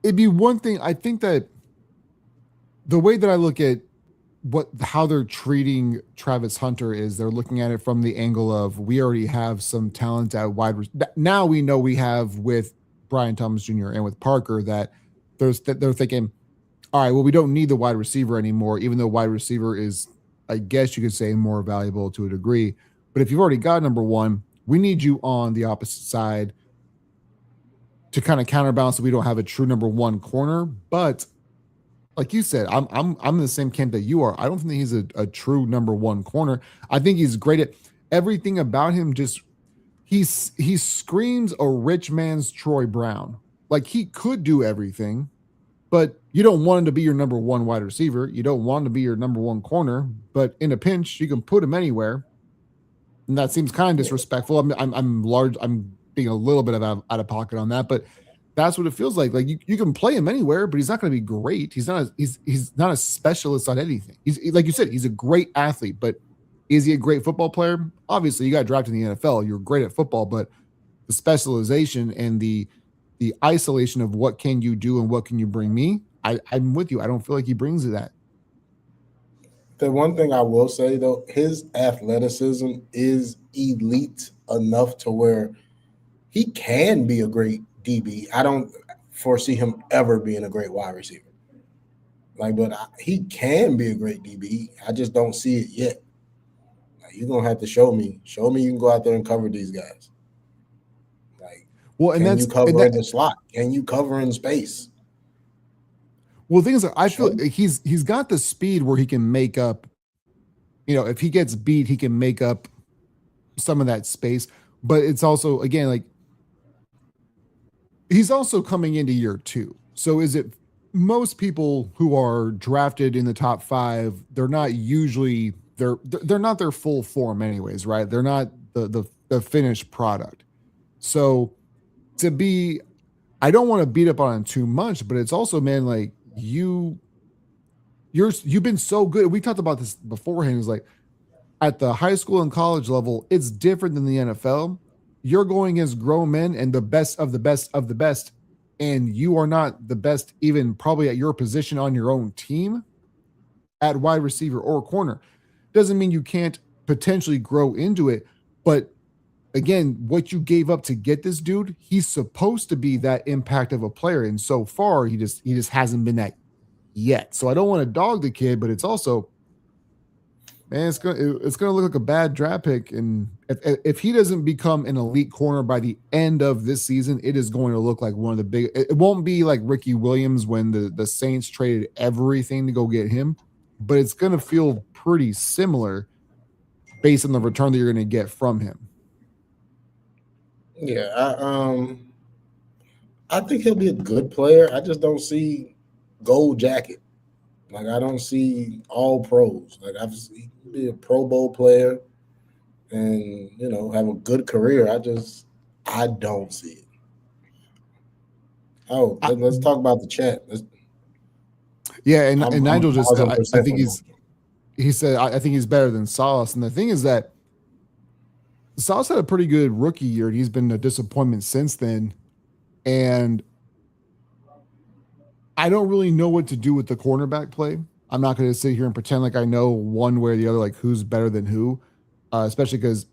Speaker 1: it'd be one thing. I think that the way that I look at how they're treating Travis Hunter is they're looking at it from the angle of we already have some talent at now we know we have with Brian Thomas Jr. and with Parker that they're thinking, all right, well, we don't need the wide receiver anymore, even though wide receiver is, I guess you could say, more valuable to a degree. But if you've already got number one, we need you on the opposite side to kind of counterbalance so we don't have a true number one corner. But like you said, I'm in the same camp that you are. I don't think he's a true number one corner. I think he's great at everything about him. Just he screams a rich man's Troy Brown. Like he could do everything, but you don't want him to be your number one wide receiver. You don't want him to be your number one corner. But in a pinch, you can put him anywhere, and that seems kind of disrespectful. I'm being a little bit out of pocket on that, but that's what it feels like. Like you can play him anywhere, but he's not going to be great. He's not a specialist on anything. He's like you said, he's a great athlete, but is he a great football player? Obviously, you got drafted in the NFL. You're great at football, but the specialization and the isolation of what can you do and what can you bring me, I'm with you. I don't feel like he brings that.
Speaker 2: The one thing I will say though, his athleticism is elite enough to where he can be a great DB. I don't foresee him ever being a great wide receiver. He can be a great DB. I just don't see it yet. You're gonna have to show me. Show me you can go out there and cover these guys. Can you cover in the slot? Can you cover in space?
Speaker 1: Well, the thing is, I feel he's got the speed where he can make up. If he gets beat, he can make up some of that space. But it's also, again, like he's also coming into year 2. So is it most people who are drafted in the top 5? They're not usually they're not their full form, anyways, right? They're not the finished product. So I don't want to beat up on him too much, but it's also, man, like you've been so good. We talked about this beforehand. It's like at the high school and college level, it's different than the NFL. You're going against grown men and the best of the best of the best, and you are not the best even probably at your position on your own team at wide receiver or corner. Doesn't mean you can't potentially grow into it, but again, what you gave up to get this dude, he's supposed to be that impact of a player, and so far he just hasn't been that yet. So I don't want to dog the kid, but it's also, man, it's gonna look like a bad draft pick, and if he doesn't become an elite corner by the end of this season, it is going to look like one of the big. It won't be like Ricky Williams when the Saints traded everything to go get him, but it's gonna feel pretty similar based on the return that you're going to get from him.
Speaker 2: Yeah, I think he'll be a good player. I just don't see gold jacket. Like I don't see all pros. Like I've seen be a Pro Bowl player and have a good career. I don't see it. Oh, let's talk about the chat.
Speaker 1: And Nigel just said, I think he said I think he's better than Sauce. And the thing is that Sauce had a pretty good rookie year, and he's been a disappointment since then. And I don't really know what to do with the cornerback play. I'm not going to sit here and pretend like I know one way or the other, like who's better than who, especially because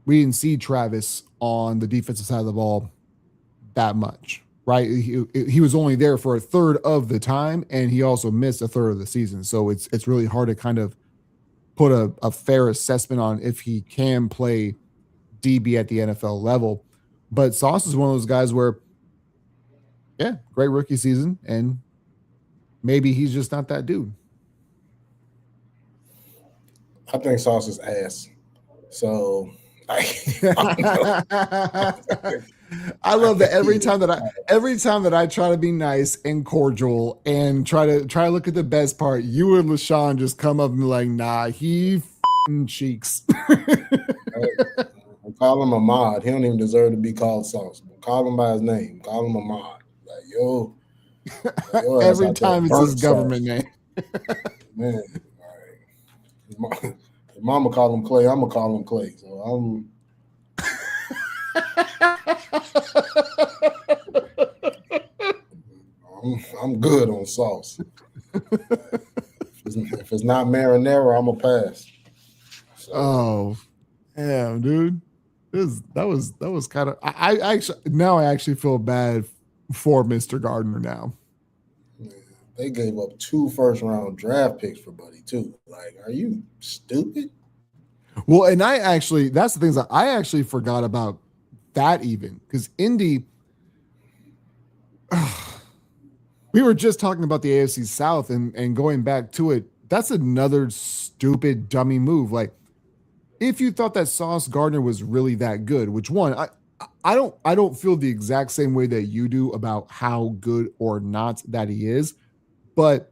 Speaker 1: we didn't see Travis on the defensive side of the ball that much, right? He was only there for a third of the time, and he also missed a third of the season. So it's really hard to kind of put a fair assessment on if he can play DB at the NFL level. But Sauce is one of those guys where, yeah, great rookie season, and maybe he's just not that dude.
Speaker 2: I think Sauce is ass. So
Speaker 1: I love that every time that I try to be nice and cordial and try to look at the best part, you and LaShawn just come up and be like, nah, he cheeks.
Speaker 2: We'll call him Ahmad. He don't even deserve to be called Sauce. We'll call him by his name. Call him Ahmad. Like, yo
Speaker 1: every time it's his government name.
Speaker 2: Man, all right. Mama call him Clay. I'm gonna call him Clay. So I'm good on sauce. If it's not marinara, I'm a pass. So,
Speaker 1: Oh, damn, dude. That was kind of I actually feel bad for Mr. Gardner now.
Speaker 2: they gave up 2 first-round draft picks for Buddy too. Like, are you stupid?
Speaker 1: Well, and that's the things that I actually forgot about that even because Indy. We were just talking about the AFC South and going back to it. That's another stupid dummy move. Like, if you thought that Sauce Gardner was really that good, which one I don't feel the exact same way that you do about how good or not that he is, but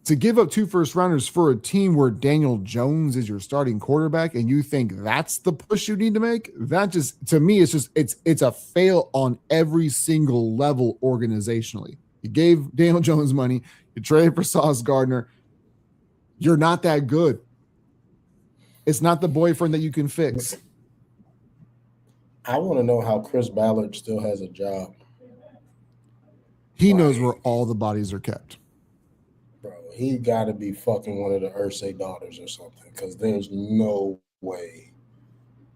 Speaker 1: to give up 2 first rounders for a team where Daniel Jones is your starting quarterback and you think that's the push you need to make, that just to me it's a fail on every single level organizationally. You gave Daniel Jones money, you traded for Sauce Gardner. You're not that good. It's not the boyfriend that you can fix.
Speaker 2: I want to know how Chris Ballard still has a job.
Speaker 1: He knows where all the bodies are kept.
Speaker 2: Bro, he got to be fucking one of the Ursay daughters or something because there's no way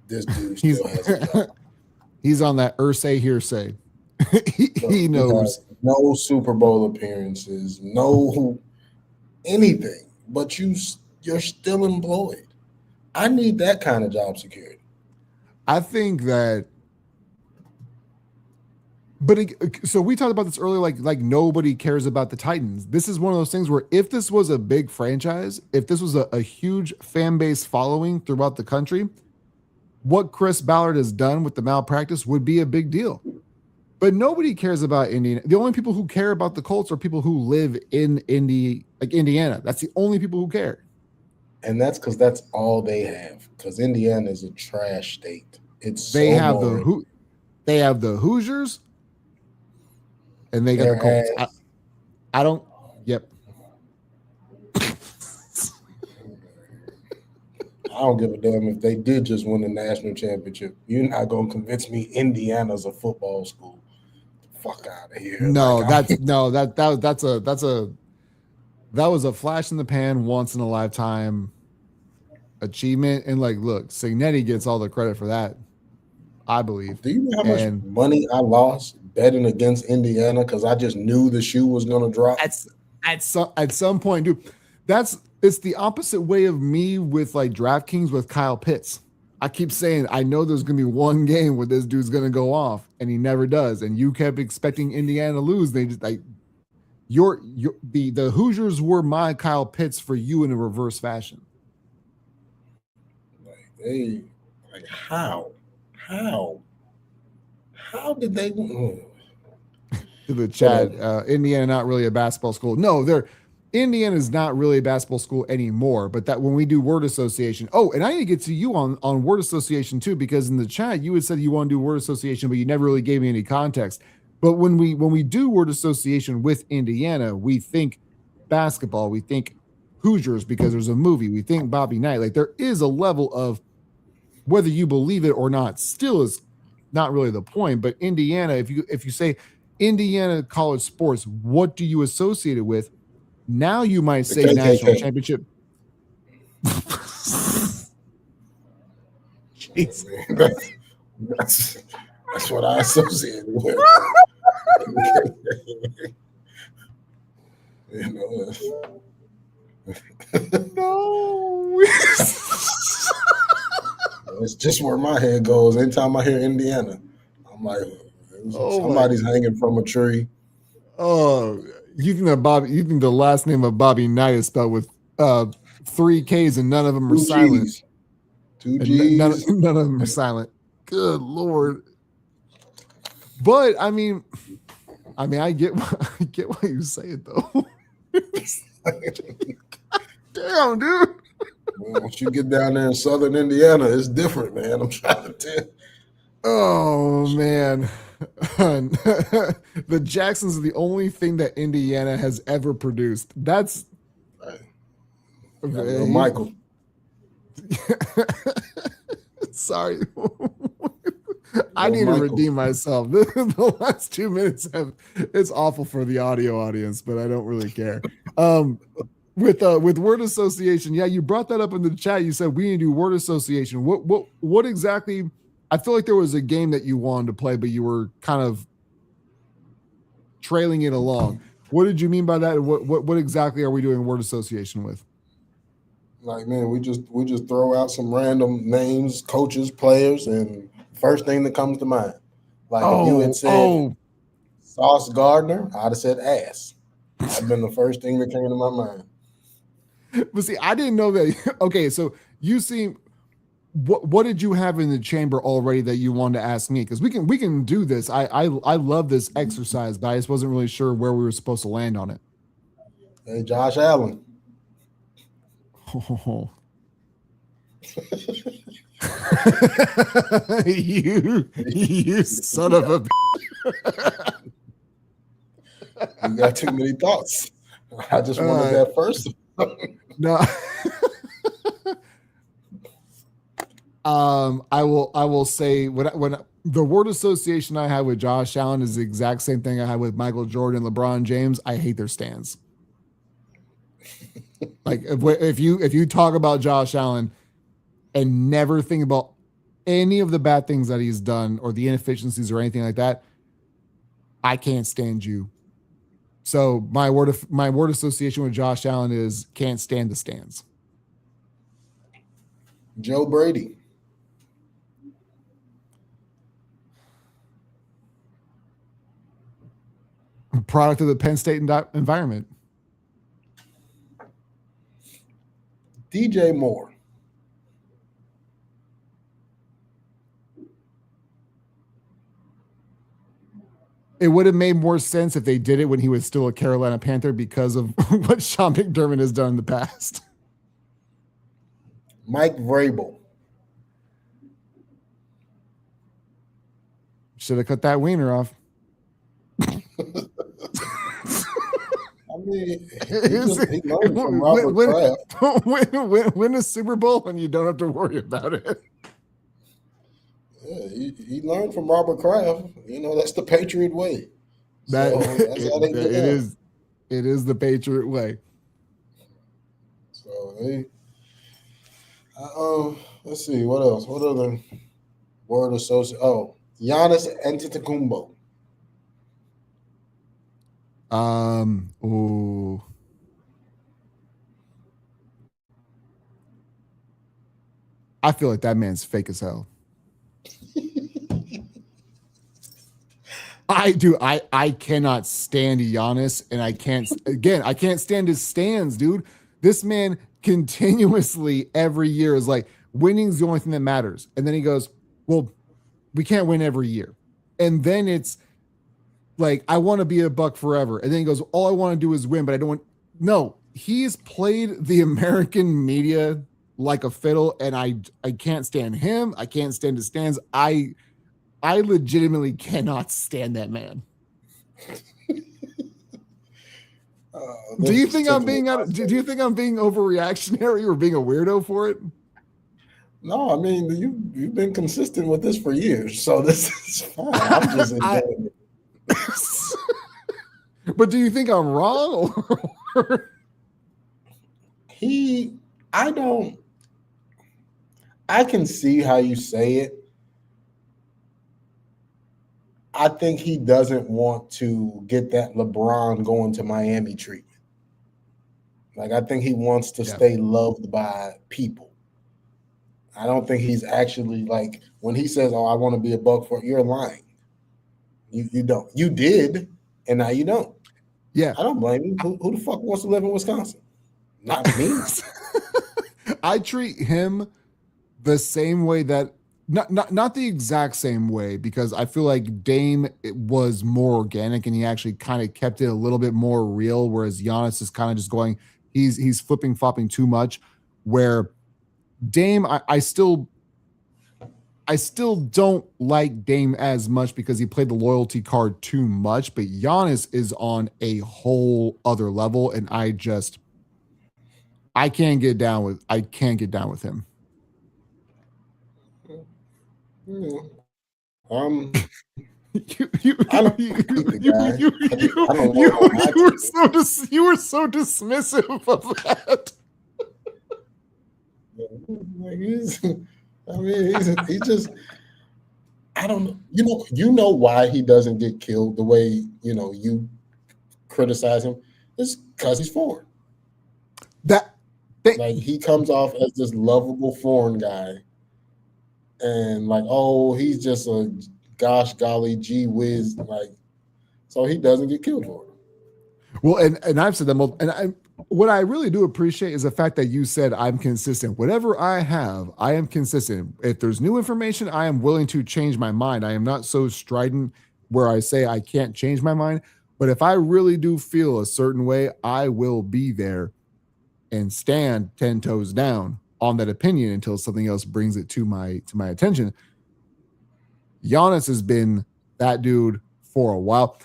Speaker 2: this dude still has a job.
Speaker 1: He's on that Ursay hearsay. he knows.
Speaker 2: No Super Bowl appearances, no anything, but you're still employed. I need that kind of job security.
Speaker 1: I think that, so we talked about this earlier, like nobody cares about the Titans. This is one of those things where if this was a big franchise, if this was a huge fan base following throughout the country, what Chris Ballard has done with the malpractice would be a big deal. But nobody cares about Indiana. The only people who care about the Colts are people who live in Indiana. That's the only people who care.
Speaker 2: And that's because that's all they have. Because Indiana is a trash state.
Speaker 1: They have the Hoosiers, and they got the Colts. I don't. Yep.
Speaker 2: I don't give a damn if they did just win the national championship. You're not gonna convince me Indiana's a football school. Fuck out of here.
Speaker 1: No, like, that was a flash in the pan, once in a lifetime achievement. And like, look, Signetti gets all the credit for that, I believe.
Speaker 2: Do you know how much money I lost betting against Indiana because I just knew the shoe was gonna drop?
Speaker 1: At some point, dude. It's the opposite way of me with like DraftKings with Kyle Pitts. I keep saying I know there's gonna be one game where this dude's gonna go off, and he never does. And you kept expecting Indiana to lose. They just like the Hoosiers were my Kyle Pitts for you in a reverse fashion.
Speaker 2: How did they?
Speaker 1: To the chat, Indiana not really a basketball school. No, Indiana is not really a basketball school anymore, but that when we do word association. Oh, and I need to get to you on word association too, because in the chat you had said you want to do word association, but you never really gave me any context. But when we do word association with Indiana, we think basketball, we think Hoosiers because there's a movie, we think Bobby Knight. Like there is a level of whether you believe it or not, still is not really the point. But Indiana, if you say Indiana college sports, what do you associate it with? Now you might say national championship.
Speaker 2: Jeez. That's what I associate with. You know.
Speaker 1: No.
Speaker 2: It's just where my head goes. Anytime I hear Indiana, I'm like, somebody's hanging from a tree.
Speaker 1: Oh. You think the last name of Bobby Knight is spelled with 3 K's and none of them are silent.
Speaker 2: 2 G's.
Speaker 1: None of them are silent. Good Lord. But I mean, I get why you say it though. Damn, dude.
Speaker 2: Once you get down there in Southern Indiana, it's different, man. I'm trying to tell.
Speaker 1: Oh man. The Jacksons are the only thing that Indiana has ever produced. That's
Speaker 2: right. Michael.
Speaker 1: Sorry. I
Speaker 2: Yo,
Speaker 1: need to
Speaker 2: Michael.
Speaker 1: redeem myself. The last 2 minutes it's awful for the audio audience, but I don't really care. With word association, yeah, you brought that up in the chat. You said we need to do word association. What exactly? I feel like there was a game that you wanted to play, but you were kind of trailing it along. What did you mean by that? What exactly are we doing word association with?
Speaker 2: Like, man, we just throw out some random names, coaches, players, and first thing that comes to mind. Like if you had said Sauce Gardner, I'd have said ass. That'd been the first thing that came to my mind.
Speaker 1: But see, I didn't know that. Okay, so you seem what did you have in the chamber already that you wanted to ask me? Because we can do this. I love this exercise, but I just wasn't really sure where we were supposed to land on it.
Speaker 2: Hey, Josh Allen.
Speaker 1: Oh. you son of a
Speaker 2: You got too many thoughts. I just wanted that first.
Speaker 1: No. I will say when the word association I have with Josh Allen is the exact same thing I had with Michael Jordan and LeBron James. I hate their stands. Like if you talk about Josh Allen and never think about any of the bad things that he's done or the inefficiencies or anything like that, I can't stand you. So my word association with Josh Allen is can't stand the stands.
Speaker 2: Joe Brady.
Speaker 1: Product of the Penn State environment.
Speaker 2: DJ Moore.
Speaker 1: It would have made more sense if they did it when he was still a Carolina Panther because of what Sean McDermott has done in the past.
Speaker 2: Mike Vrabel.
Speaker 1: Should have cut that wiener off.
Speaker 2: I mean, he learned from Robert Kraft.
Speaker 1: Win a Super Bowl and you don't have to worry about it.
Speaker 2: Yeah, he learned from Robert Kraft. You know, that's the Patriot way.
Speaker 1: That's how they get it. It is the Patriot way.
Speaker 2: So they let's see, what else? What other word associate? Oh, Giannis Antetokounmpo.
Speaker 1: Ooh. I feel like that man's fake as hell. I cannot stand Giannis, and I can't stand his stands, dude. This man continuously every year is like, winning's the only thing that matters. And then he goes, well, we can't win every year. And then it's like, I want to be a Buck forever. And then he goes, all I want to do is win, but I don't want. No, he's played the American media like a fiddle, and I can't stand him. I can't stand his stands. I legitimately cannot stand that man. Do you think I'm being do you think I'm being overreactionary or being a weirdo for it?
Speaker 2: No, I mean you've been consistent with this for years, so this is fine. I'm just enjoying
Speaker 1: it. But do you think I'm wrong?
Speaker 2: I can see how you say it. I think he doesn't want to get that LeBron going to Miami treatment. Like, I think he wants to stay loved by people. I don't think he's actually, like, when he says, oh, I want to be a Buck for, you're lying. You don't. You did, and now you don't.
Speaker 1: Yeah.
Speaker 2: I don't blame you. Who the fuck wants to live in Wisconsin? Not me.
Speaker 1: I treat him the same way that not the exact same way, because I feel like Dame was more organic and he actually kind of kept it a little bit more real, whereas Giannis is kind of just going, he's flipping flopping too much. Where Dame, I still don't like Dame as much because he played the loyalty card too much, but Giannis is on a whole other level, and I can't get down with him.
Speaker 2: Yeah. Um,
Speaker 1: You
Speaker 2: I don't hate the guy. I don't want him on my team.
Speaker 1: you were so dismissive of that.
Speaker 2: Like he's just. I don't know. You know why he doesn't get killed the way you criticize him. It's because he's foreign. Like he comes off as this lovable foreign guy, and like, oh, he's just a gosh golly gee whiz, like, so he doesn't get killed for it.
Speaker 1: Well, and I've said that, and what I really do appreciate is the fact that you said I'm consistent. Whatever I have, I am consistent. If there's new information, I am willing to change my mind. I am not so strident where I say I can't change my mind. But if I really do feel a certain way, I will be there and stand 10 toes down on that opinion until something else brings it to my attention. Giannis has been that dude for a while.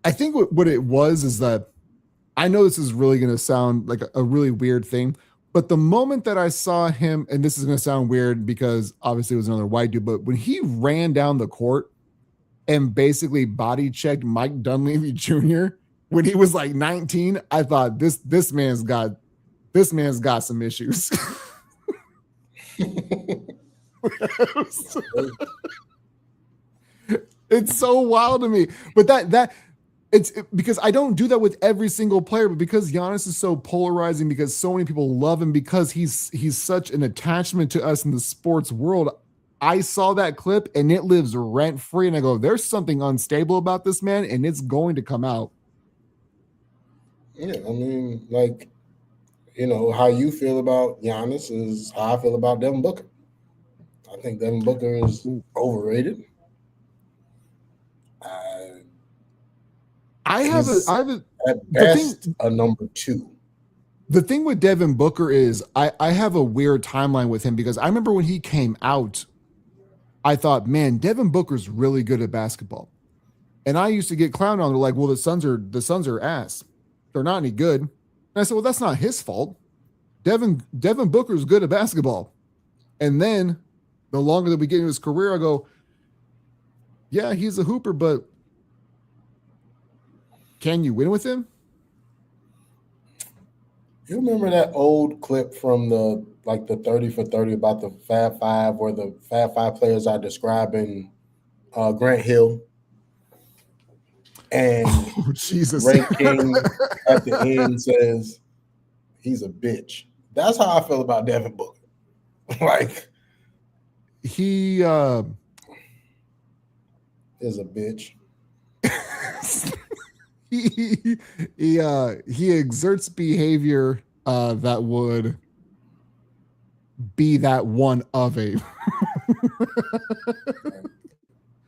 Speaker 1: I think what it was is that I know this is really going to sound like a really weird thing, but the moment that I saw him, and this is going to sound weird because obviously it was another white dude, but when he ran down the court and basically body checked Mike Dunleavy Jr. when he was like 19, I thought this man's got some issues. It's so wild to me, but that it's because I don't do that with every single player, but because Giannis is so polarizing, because so many people love him, because he's such an attachment to us in the sports world. I saw that clip and it lives rent free, and I go, there's something unstable about this man, and it's going to come out.
Speaker 2: Yeah, I mean, like, how you feel about Giannis is how I feel about Devin Booker. I think Devin Booker is overrated.
Speaker 1: I have
Speaker 2: at best a number 2.
Speaker 1: The thing with Devin Booker is I have a weird timeline with him, because I remember when he came out, I thought, man, Devin Booker's really good at basketball. And I used to get clowned on. They're like, well, the Suns are ass. They're not any good. And I said, well, that's not his fault. Devin Booker's good at basketball. And then the longer that we get into his career, I go, yeah, he's a hooper, but can you win with him?
Speaker 2: You remember that old clip from the 30 for 30 about the Fab Five, where the Fab Five players are describing Grant Hill and
Speaker 1: Jesus.
Speaker 2: Ray King at the end says he's a bitch. That's how I feel about Devin Booker. Like,
Speaker 1: he
Speaker 2: is a bitch.
Speaker 1: He exerts behavior that would be that one of a.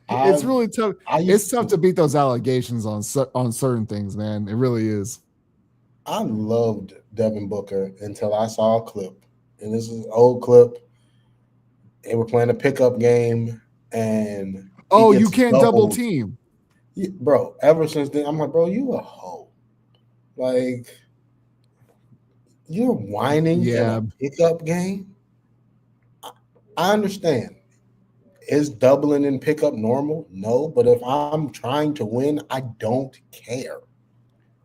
Speaker 1: It's really tough. It's tough to beat those allegations on certain things, man. It really is.
Speaker 2: I loved Devin Booker until I saw a clip, and this is an old clip. They were playing a pickup game, and
Speaker 1: you can't double team.
Speaker 2: Bro, ever since then, I'm like, bro, you a hoe. Like, you're whining in a pickup game? I understand. Is doubling in pickup normal? No, but if I'm trying to win, I don't care.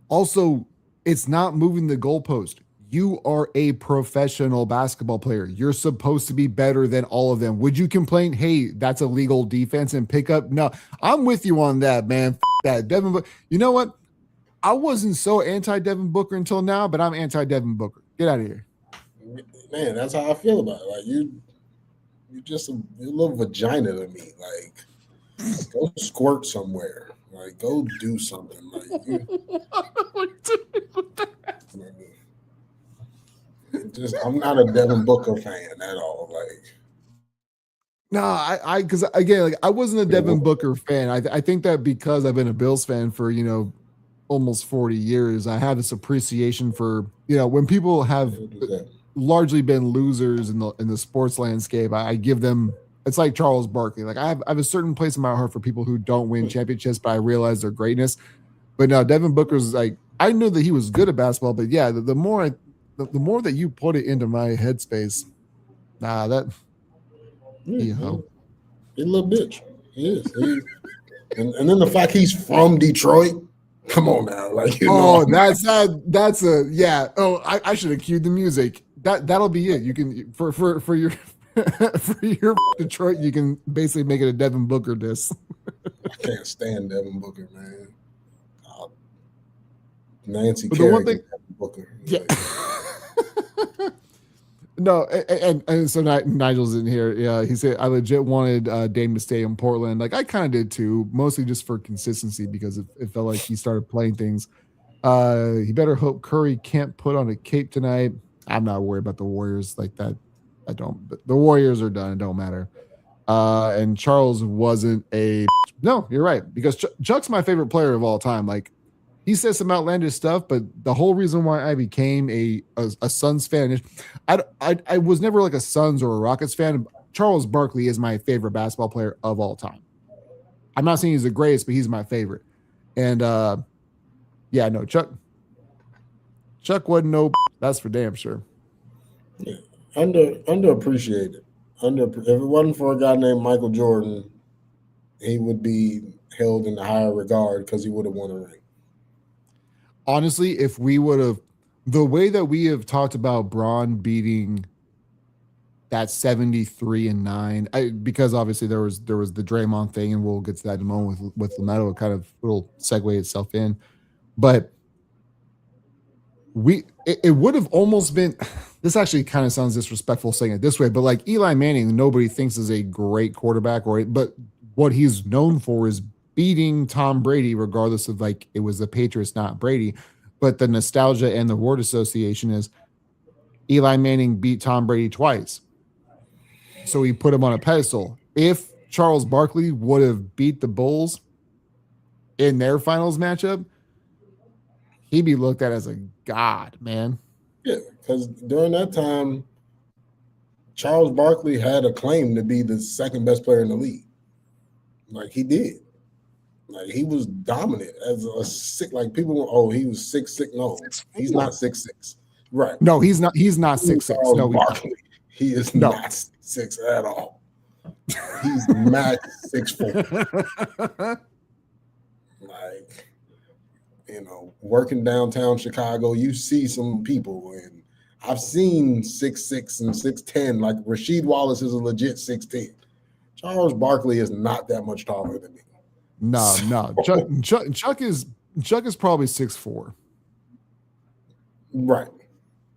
Speaker 1: Also, it's not moving the goalpost. You are a professional basketball player. You're supposed to be better than all of them. Would you complain, hey, that's illegal defense and pickup? No, I'm with you on that, man. That Devin Booker. You know what? I wasn't so anti-Devin Booker until now, but I'm anti-Devin Booker. Get out of here.
Speaker 2: Man, that's how I feel about it. Like, you're just a little vagina to me. Like, go squirt somewhere. Like, go do something. I'm not a Devin Booker fan at all. Like,
Speaker 1: no, because again, like, I wasn't a Devin Booker fan. I think that because I've been a Bills fan for almost 40 years, I have this appreciation for when people have largely been losers in the sports landscape. I give them. It's like Charles Barkley. Like, I have a certain place in my heart for people who don't win championships, but I realize their greatness. But no, Devin Booker's like, I knew that he was good at basketball, but yeah, the more that you put it into my headspace, he's a
Speaker 2: little bitch. He is. And then the fact he's from Detroit. Come on now, like
Speaker 1: that's a yeah. Oh, I should have cued the music. That'll be it. You can for your for your Detroit, you can basically make it a Devin Booker diss.
Speaker 2: I can't stand Devin Booker, man. Nancy
Speaker 1: But
Speaker 2: Kerrigan,
Speaker 1: Devin
Speaker 2: Booker.
Speaker 1: Yeah. No, and so Nigel's in here. Yeah, he said I legit wanted Dame to stay in Portland. Like I kind of did too, mostly just for consistency because it felt like he started playing things. He better hope Curry can't put on a cape tonight. I'm not worried about the Warriors like that. I don't. But the Warriors are done. It don't matter. And Charles wasn't a. No, you're right because Chuck's my favorite player of all time. Like he says some outlandish stuff, but the whole reason why I became a Suns fan, I was never like a Suns or a Rockets fan. Charles Barkley is my favorite basketball player of all time. I'm not saying he's the greatest, but he's my favorite. And yeah, no, Chuck wasn't no. That's for damn sure.
Speaker 2: Yeah, underappreciated. If it wasn't for a guy named Michael Jordan, he would be held in a higher regard because he would have won a ring.
Speaker 1: Honestly, if we would have, the way that we have talked about Braun beating that 73-9, because obviously there was the Draymond thing, and we'll get to that in a moment with LaMelo. It kind of will segue itself in, but it would have almost been. This actually kind of sounds disrespectful saying it this way, but like Eli Manning, nobody thinks is a great quarterback, but what he's known for is beating Tom Brady, regardless of like it was the Patriots, not Brady. But the nostalgia and the word association is Eli Manning beat Tom Brady twice. So he put him on a pedestal. If Charles Barkley would have beat the Bulls in their finals matchup, he'd be looked at as a god, man.
Speaker 2: Yeah, because during that time, Charles Barkley had a claim to be the second best player in the league. Like he did. Like he was dominant as a sick. Like people, he was 6'6". No, he's not 6'6". Right?
Speaker 1: No, he's not. He's not 6'6". No,
Speaker 2: Barkley. He is not 6'6" at all. He's max 6'4". Like, working downtown Chicago, you see some people, and I've seen 6'6" and 6'10". Like Rasheed Wallace is a legit 6'10". Charles Barkley is not that much taller than me.
Speaker 1: No. Chuck is probably 6'4".
Speaker 2: Right.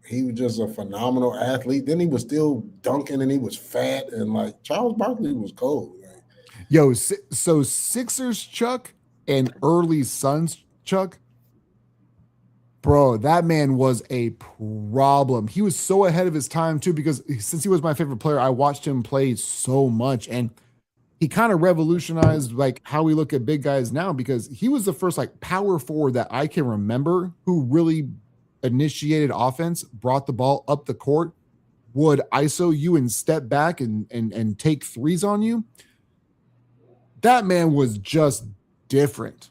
Speaker 2: He was just a phenomenal athlete. Then he was still dunking, and he was fat, and like Charles Barkley was cold. Like,
Speaker 1: yo, so Sixers Chuck and early Suns Chuck, bro, that man was a problem. He was so ahead of his time too, because since he was my favorite player, I watched him play so much, and he kind of revolutionized like how we look at big guys now, because he was the first like power forward that I can remember who really initiated offense, brought the ball up the court, would ISO you and step back and take threes on you. That man was just different.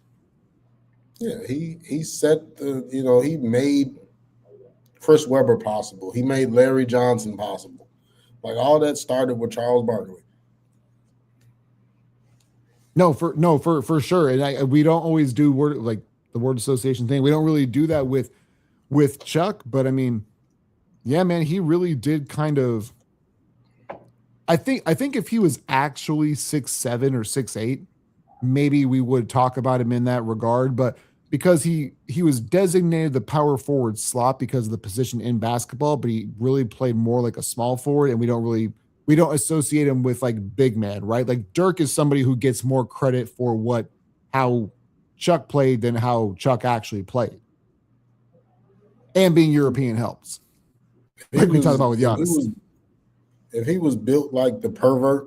Speaker 2: Yeah, he set the, he made Chris Webber possible. He made Larry Johnson possible. Like all that started with Charles Barkley.
Speaker 1: No, for sure. And we don't always do the word association thing. We don't really do that with Chuck, but I mean, yeah, man, he really did kind of. I think if he was actually 6'7" or 6'8", maybe we would talk about him in that regard. But because he was designated the power forward slot because of the position in basketball, but he really played more like a small forward, and we don't associate him with like big man, right? Like Dirk is somebody who gets more credit for how Chuck played than how Chuck actually played. And being European helps. Like we talked about with Giannis.
Speaker 2: If he was built like the pervert,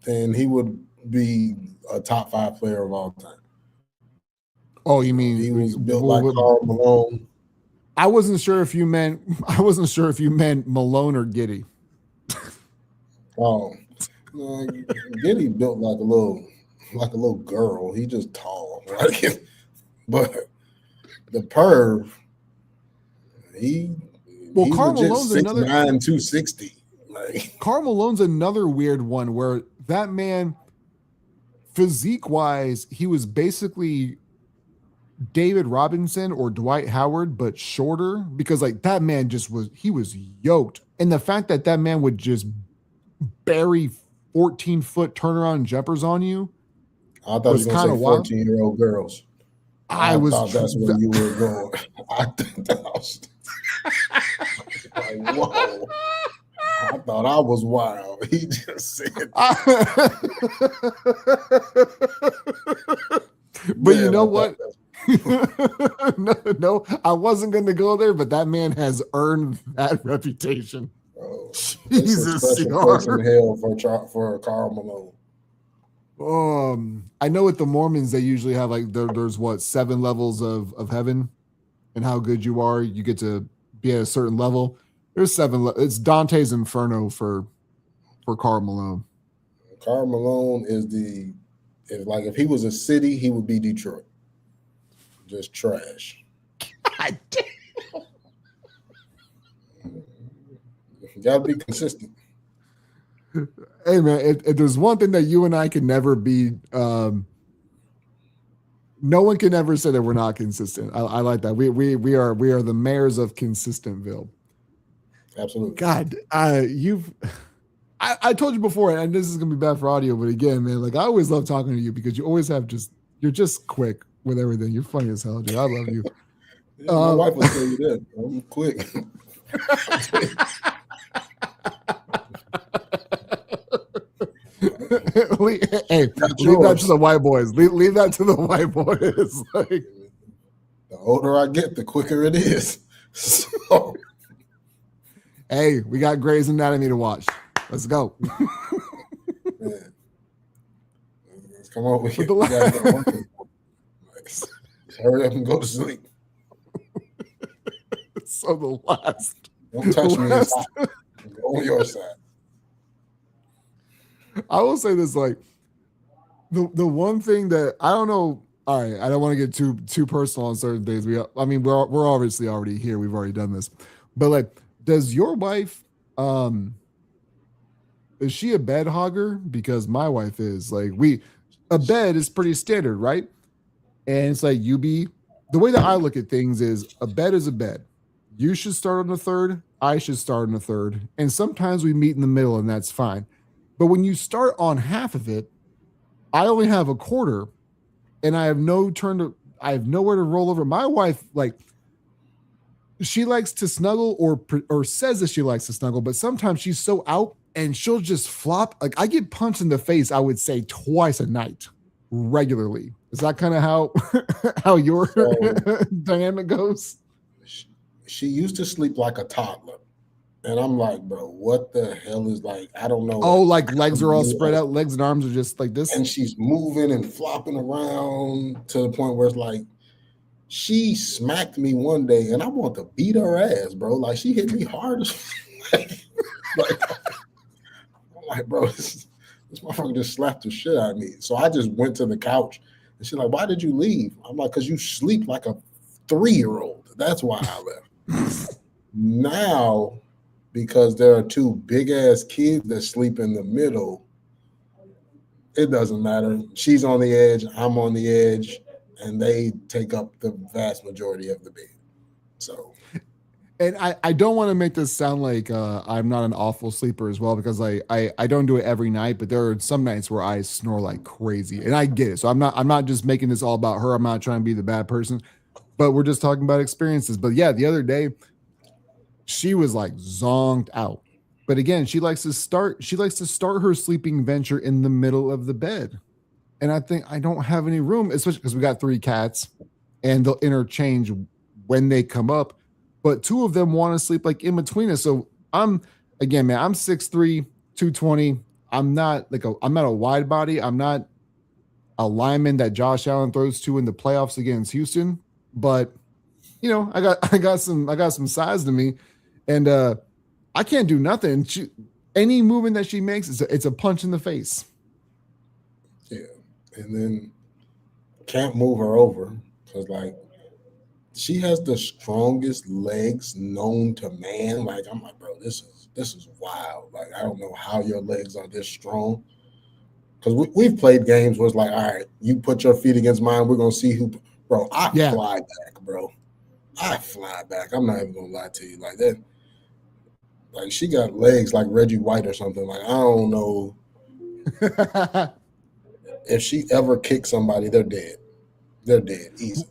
Speaker 2: then he would be a top 5 player of all time.
Speaker 1: Oh, you mean
Speaker 2: he was built like Karl Malone?
Speaker 1: I wasn't sure if you meant Malone or Giddey.
Speaker 2: Oh, Giddey built like a little girl. He just tall, right? But the perv,
Speaker 1: Karl Malone's
Speaker 2: 6'9",
Speaker 1: another
Speaker 2: 260. Like
Speaker 1: Karl Malone's another weird one where that man, physique wise, he was basically David Robinson or Dwight Howard, but shorter, because like that man he was yoked. And the fact that that man would just bury 14-foot turnaround jumpers on you
Speaker 2: I thought you
Speaker 1: was
Speaker 2: were
Speaker 1: kind
Speaker 2: going
Speaker 1: of
Speaker 2: to say
Speaker 1: wild.
Speaker 2: 14-year-old girls.
Speaker 1: I
Speaker 2: I
Speaker 1: was
Speaker 2: thought that's where you were going. I was like, whoa. I thought I was wild. He just said,
Speaker 1: but you know what? no, I wasn't going to go there, but that man has earned that reputation.
Speaker 2: Oh,
Speaker 1: Jesus,
Speaker 2: it's a special place in hell for Karl Malone.
Speaker 1: I know with the Mormons they usually have like there's what 7 levels of heaven, and how good you are, you get to be at a certain level. There's 7. It's Dante's Inferno for Karl Malone.
Speaker 2: Karl Malone is if he was a city, he would be Detroit. Just trash.
Speaker 1: God damn.
Speaker 2: You gotta be consistent.
Speaker 1: Hey man, if there's one thing that you and I can never be, no one can ever say that we're not consistent. I like that. We are the mayors of Consistentville.
Speaker 2: Absolutely.
Speaker 1: God, I told you before, and this is gonna be bad for audio, but again, man, like I always love talking to you because you always have you're just quick with everything. You're funny as hell, dude. I love you.
Speaker 2: Yeah, my wife will tell you that. I'm quick.
Speaker 1: Hey, leave that to the white boys. Leave that to the white boys. Like,
Speaker 2: the older I get, the quicker it is. So,
Speaker 1: hey, we got Grey's Anatomy to watch. Let's go.
Speaker 2: Man. Let's come over here. Hurry up and go to sleep.
Speaker 1: So the last.
Speaker 2: Don't touch me inside. Go on your side.
Speaker 1: I will say this, like the one thing that I don't know. All right, I don't want to get too personal on certain things. We're obviously already here. We've already done this, but like, does your wife is she a bed hogger? Because my wife is. Like a bed is pretty standard, right? And it's like the way that I look at things is a bed is a bed. You should start on the third. I should start on the third. And sometimes we meet in the middle, and that's fine. But when you start on half of it, I only have a quarter, and I have nowhere to roll over. My wife, like, she likes to snuggle or says that she likes to snuggle, but sometimes she's so out and she'll just flop. Like, I get punched in the face, I would say twice a night regularly. Is that kind of how your dynamic goes?
Speaker 2: She used to sleep like a toddler. And I'm like, bro, what the hell is like? I don't know.
Speaker 1: Oh, like legs are all spread out. Legs and arms are just like this.
Speaker 2: And she's moving and flopping around to the point where it's like, she smacked me one day and I want to beat her ass, bro. Like, she hit me hard as like, I'm like, bro, this motherfucker just slapped the shit out of me. So I just went to the couch and she's like, why did you leave? I'm like, because you sleep like a 3-year-old. That's why I left. Now, because there are 2 big ass kids that sleep in the middle, it doesn't matter. She's on the edge, I'm on the edge, and they take up the vast majority of the bed. So,
Speaker 1: and I don't want to make this sound like I'm not an awful sleeper as well, because I don't do it every night, but there are some nights where I snore like crazy, and I get it. So I'm not just making this all about her. I'm not trying to be the bad person, but we're just talking about experiences. But yeah, the other day, she was like zonked out. But again, she likes to start her sleeping venture in the middle of the bed. And I think I don't have any room, especially because we got 3 cats and they'll interchange when they come up. But 2 of them want to sleep like in between us. So I'm 6'3", 220. I'm not a wide body. I'm not a lineman that Josh Allen throws to in the playoffs against Houston. But you know, I got some size to me. And I can't do nothing. Any movement that she makes, it's a punch in the face.
Speaker 2: Yeah. And then can't move her over because, like, she has the strongest legs known to man. Like, I'm like, bro, this is wild. Like, I don't know how your legs are this strong. Because we've played games where it's like, all right, you put your feet against mine, we're gonna see who. Bro, I
Speaker 1: Yeah.
Speaker 2: fly back, bro. I fly back. I'm not even gonna lie to you like that. Like she got legs like Reggie White or something. Like I don't know if she ever kicks somebody, they're dead. They're dead easily.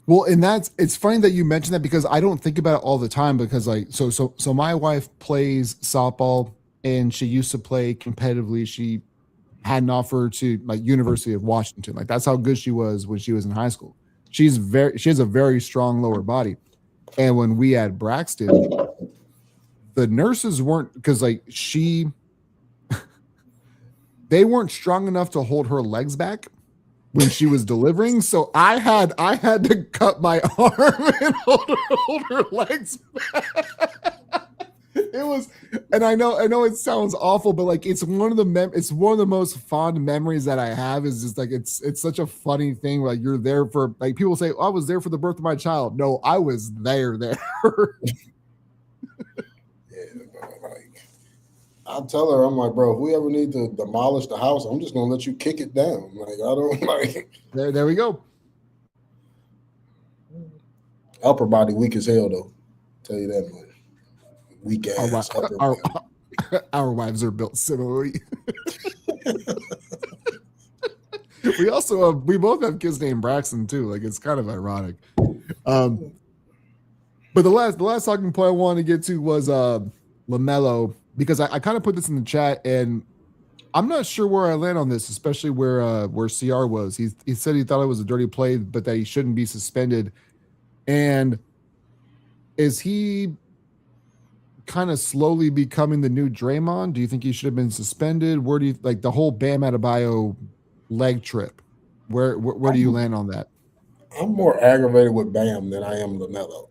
Speaker 1: Well, and it's funny that you mentioned that because I don't think about it all the time because like so my wife plays softball and she used to play competitively. She had an offer to like University of Washington. Like that's how good she was when she was in high school. She has a very strong lower body. And when we had Braxton, the nurses weren't because like they weren't strong enough to hold her legs back when she was delivering. So I had to cut my arm and hold her legs back. It was, and I know it sounds awful, but like it's one of the most fond memories that I have is just like it's such a funny thing. Like you're there for like people say, oh, I was there for the birth of my child. No, I was there.
Speaker 2: Yeah, like I'll tell her, I'm like, bro, if we ever need to demolish the house, I'm just gonna let you kick it down. Like I don't like.
Speaker 1: There we go.
Speaker 2: Upper body weak as hell though. Tell you that much. Weak ass.
Speaker 1: Our wives are built similarly. We both have kids named Braxton too. Like it's kind of ironic. But the last talking point I wanted to get to was LaMelo because I kind of put this in the chat and I'm not sure where I land on this, especially where CR was. He said he thought it was a dirty play, but that he shouldn't be suspended. And is he kind of slowly becoming the new Draymond? Do you think he should have been suspended? Where do you like the whole Bam Adebayo leg trip? Where do you land on that?
Speaker 2: I'm more aggravated with Bam than I am LaMelo.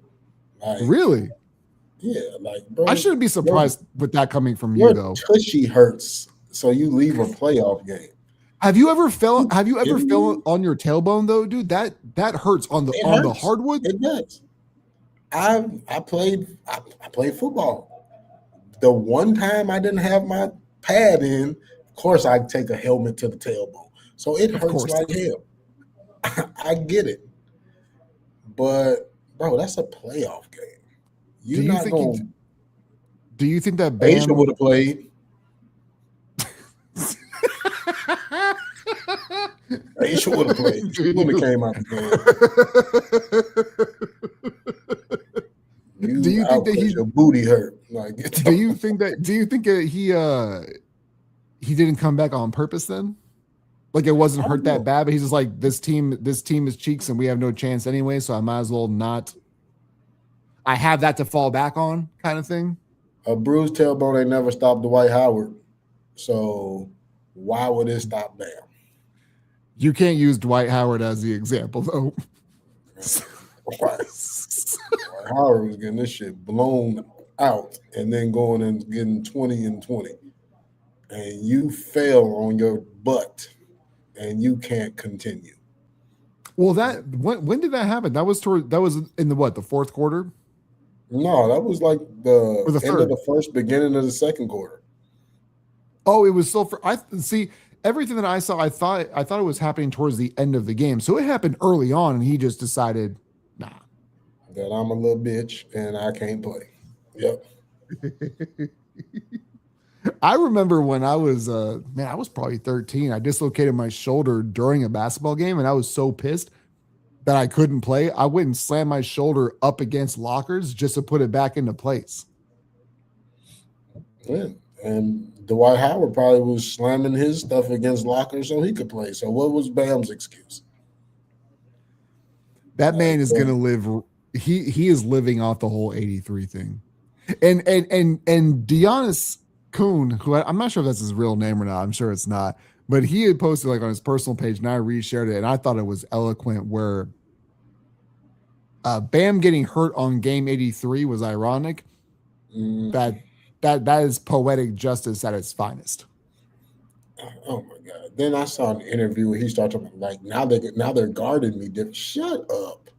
Speaker 2: Like,
Speaker 1: really?
Speaker 2: Yeah, like bro,
Speaker 1: I shouldn't be surprised with that coming from you though.
Speaker 2: Tushy hurts, so you leave a playoff game.
Speaker 1: Have you ever fell on your tailbone though, dude? That hurts on the hardwood.
Speaker 2: It does. I played football. The one time I didn't have my pad in, of course I'd take a helmet to the tailbone. So it hurts like hell. I get it. But bro, that's a playoff game. Do
Speaker 1: you think that Bam
Speaker 2: would have played? Aisha would have played. She would have came out the game. Do you think that your booty hurt? Like,
Speaker 1: do you think that he didn't come back on purpose then? Like it wasn't hurt that bad, but he's just like this team is cheeks and we have no chance anyway, so I might as well not. I have that to fall back on, kind of thing.
Speaker 2: A bruised tailbone ain't never stopped Dwight Howard, so why would it stop Bam?
Speaker 1: You can't use Dwight Howard as the example, though.
Speaker 2: Dwight Howard was getting this shit blown out and then going and getting 20 and 20. And you fell on your butt and you can't continue.
Speaker 1: Well, when did that happen? That was in the fourth quarter?
Speaker 2: No, that was like the end of the first, beginning of the second quarter.
Speaker 1: Oh, it was still everything that I saw, I thought it was happening towards the end of the game. So it happened early on, and he just decided, nah.
Speaker 2: That I'm a little bitch and I can't play. Yep.
Speaker 1: I remember when I was I was probably 13. I dislocated my shoulder during a basketball game, and I was so pissed that I couldn't play. I went and slammed my shoulder up against lockers just to put it back into place.
Speaker 2: Yeah. And Dwight Howard probably was slamming his stuff against lockers so he could play. So what was Bam's excuse?
Speaker 1: That man is going to live. He is living off the whole 83 thing. And Giannis Kuhn, who I'm not sure if that's his real name or not. I'm sure it's not. But he had posted like on his personal page, and I reshared it, and I thought it was eloquent where Bam getting hurt on game 83 was ironic. That is poetic justice at its finest.
Speaker 2: Oh my God! Then I saw an interview where he started talking like, now they're guarding me different. Shut up!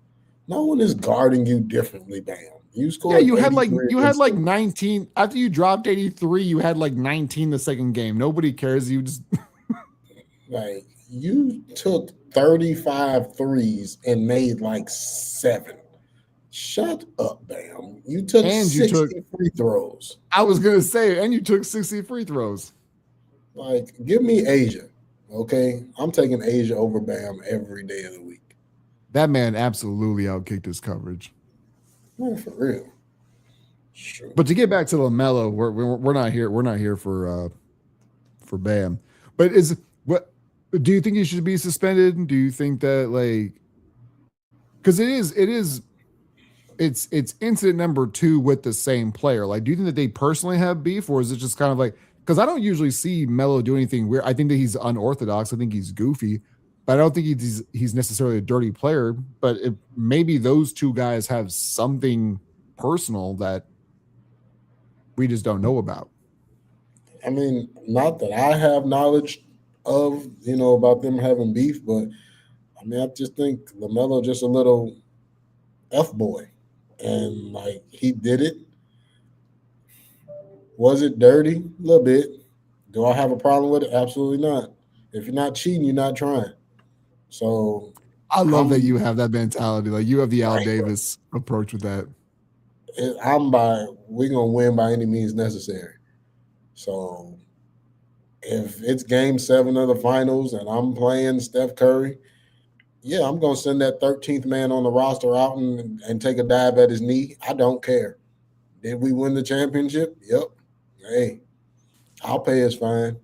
Speaker 2: No one is guarding you differently, Bam. You scored.
Speaker 1: Yeah, you had like 19 after you dropped 83. You had like 19 the second game. Nobody cares. You just
Speaker 2: Like you took 35 threes and made like 7. Shut up, Bam. You took
Speaker 1: And you took,
Speaker 2: 60 free throws.
Speaker 1: I was going to say, and you took 60 free throws.
Speaker 2: Like, give me Asia. Okay. I'm taking Asia over Bam every day of the week.
Speaker 1: That man absolutely outkicked his coverage.
Speaker 2: No, for real. Sure.
Speaker 1: But to get back to LaMelo, we're not here. We're not here for Bam. But what do you think he should be suspended? Do you think that like because it's incident number 2 with the same player. Like, do you think that they personally have beef, or is it just kind of like because I don't usually see Melo do anything weird. I think that he's unorthodox. I think he's goofy, but I don't think he's necessarily a dirty player. But maybe those two guys have something personal that we just don't know about.
Speaker 2: I mean, not that I have knowledge of, about them having beef, but I mean, I just think LaMelo just a little F boy. And like he did it. Was it dirty? A little bit. Do I have a problem with it? Absolutely not. If you're not cheating, you're not trying. So
Speaker 1: I love that you have that mentality. Like you have the Al Davis approach with that.
Speaker 2: We're gonna win by any means necessary. So if it's game 7 of the finals and I'm playing Steph Curry, yeah, I'm gonna send that 13th man on the roster out and take a dive at his knee. I don't care. Did we win the championship? Yep. Hey, I'll pay his fine.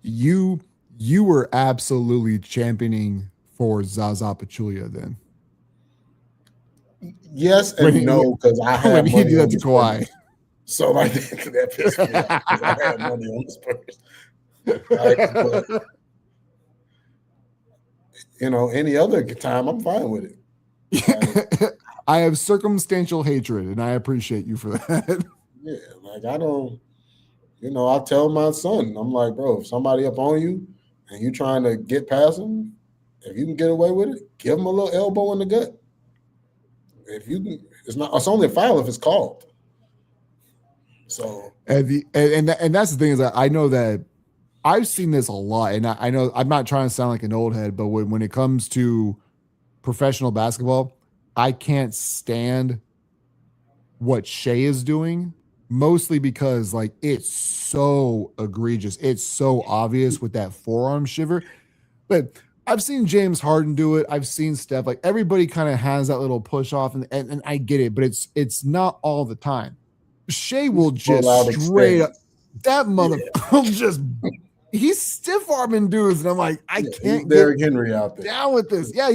Speaker 1: You were absolutely championing for Zaza Pachulia then.
Speaker 2: Yes and no, because I had
Speaker 1: he did that to Kawhi.
Speaker 2: So like that pissed me off because I had money on the Spurs. But, any other time I'm fine with it.
Speaker 1: I have circumstantial hatred, and I appreciate you for that.
Speaker 2: Yeah, like I don't, I tell my son, I'm like, bro, if somebody up on you and you trying to get past them, if you can get away with it, give them a little elbow in the gut. If you can, it's only a foul if it's called. So
Speaker 1: and that's the thing is that I know that I've seen this a lot, and I know I'm not trying to sound like an old head, but when it comes to professional basketball, I can't stand what Shea is doing, mostly because like it's so egregious, it's so obvious with that forearm shiver. But I've seen James Harden do it. I've seen Steph. Like everybody kind of has that little push off, and I get it, but it's not all the time. Shea will just straight up that motherfucker will just he's stiff arming dudes, and I'm like, I can't get
Speaker 2: Derrick Henry out there
Speaker 1: down with this. Yeah,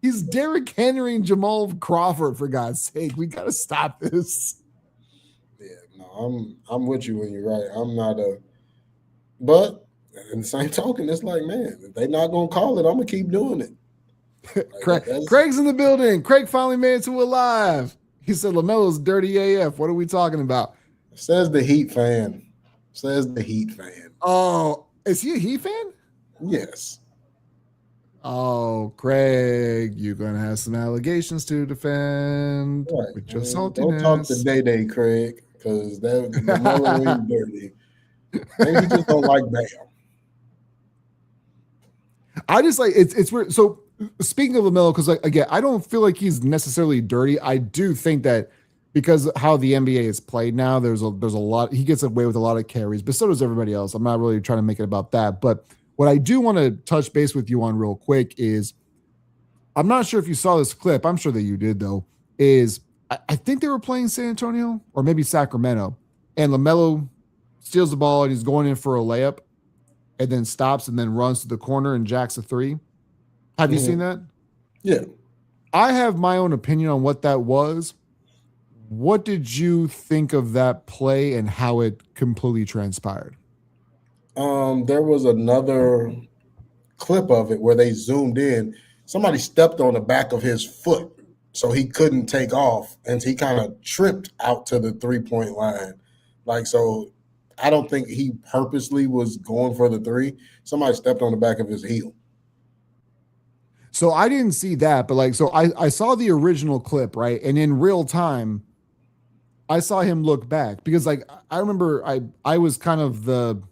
Speaker 1: he's Derrick Henry and Jamal Crawford, for God's sake. We gotta stop this.
Speaker 2: Yeah, no, I'm with you when you're right. I'm not but in the same token, it's like, man, if they're not gonna call it, I'm gonna keep doing it.
Speaker 1: Like, Craig's in the building. Craig finally made it to a live. He said LaMelo's dirty AF. What are we talking about?
Speaker 2: Says the Heat fan.
Speaker 1: Oh, is he a Heat fan?
Speaker 2: Yes.
Speaker 1: Oh, Craig, you're gonna have some allegations to defend with your saltiness.
Speaker 2: Don't talk to Day, Craig, because that LaMelo ain't dirty. Maybe he just don't like Bam.
Speaker 1: I just like it's weird. So speaking of LaMelo, because like again, I don't feel like he's necessarily dirty. I do think that because how the NBA is played now, there's a lot. He gets away with a lot of carries, but so does everybody else. I'm not really trying to make it about that. But what I do want to touch base with you on real quick is, I'm not sure if you saw this clip. I'm sure that you did though. Is I think they were playing San Antonio or maybe Sacramento, and LaMelo steals the ball and he's going in for a layup, and then stops and then runs to the corner and jacks a 3. Have you seen that?
Speaker 2: Yeah.
Speaker 1: I have my own opinion on what that was. What did you think of that play and how it completely transpired?
Speaker 2: There was another clip of it where they zoomed in. Somebody stepped on the back of his foot, so he couldn't take off, and he kind of tripped out to the 3-point line. Like, so I don't think he purposely was going for the 3. Somebody stepped on the back of his heel.
Speaker 1: So I didn't see that, but like, so I saw the original clip, right? And in real time, I saw him look back because like, I remember I was kind of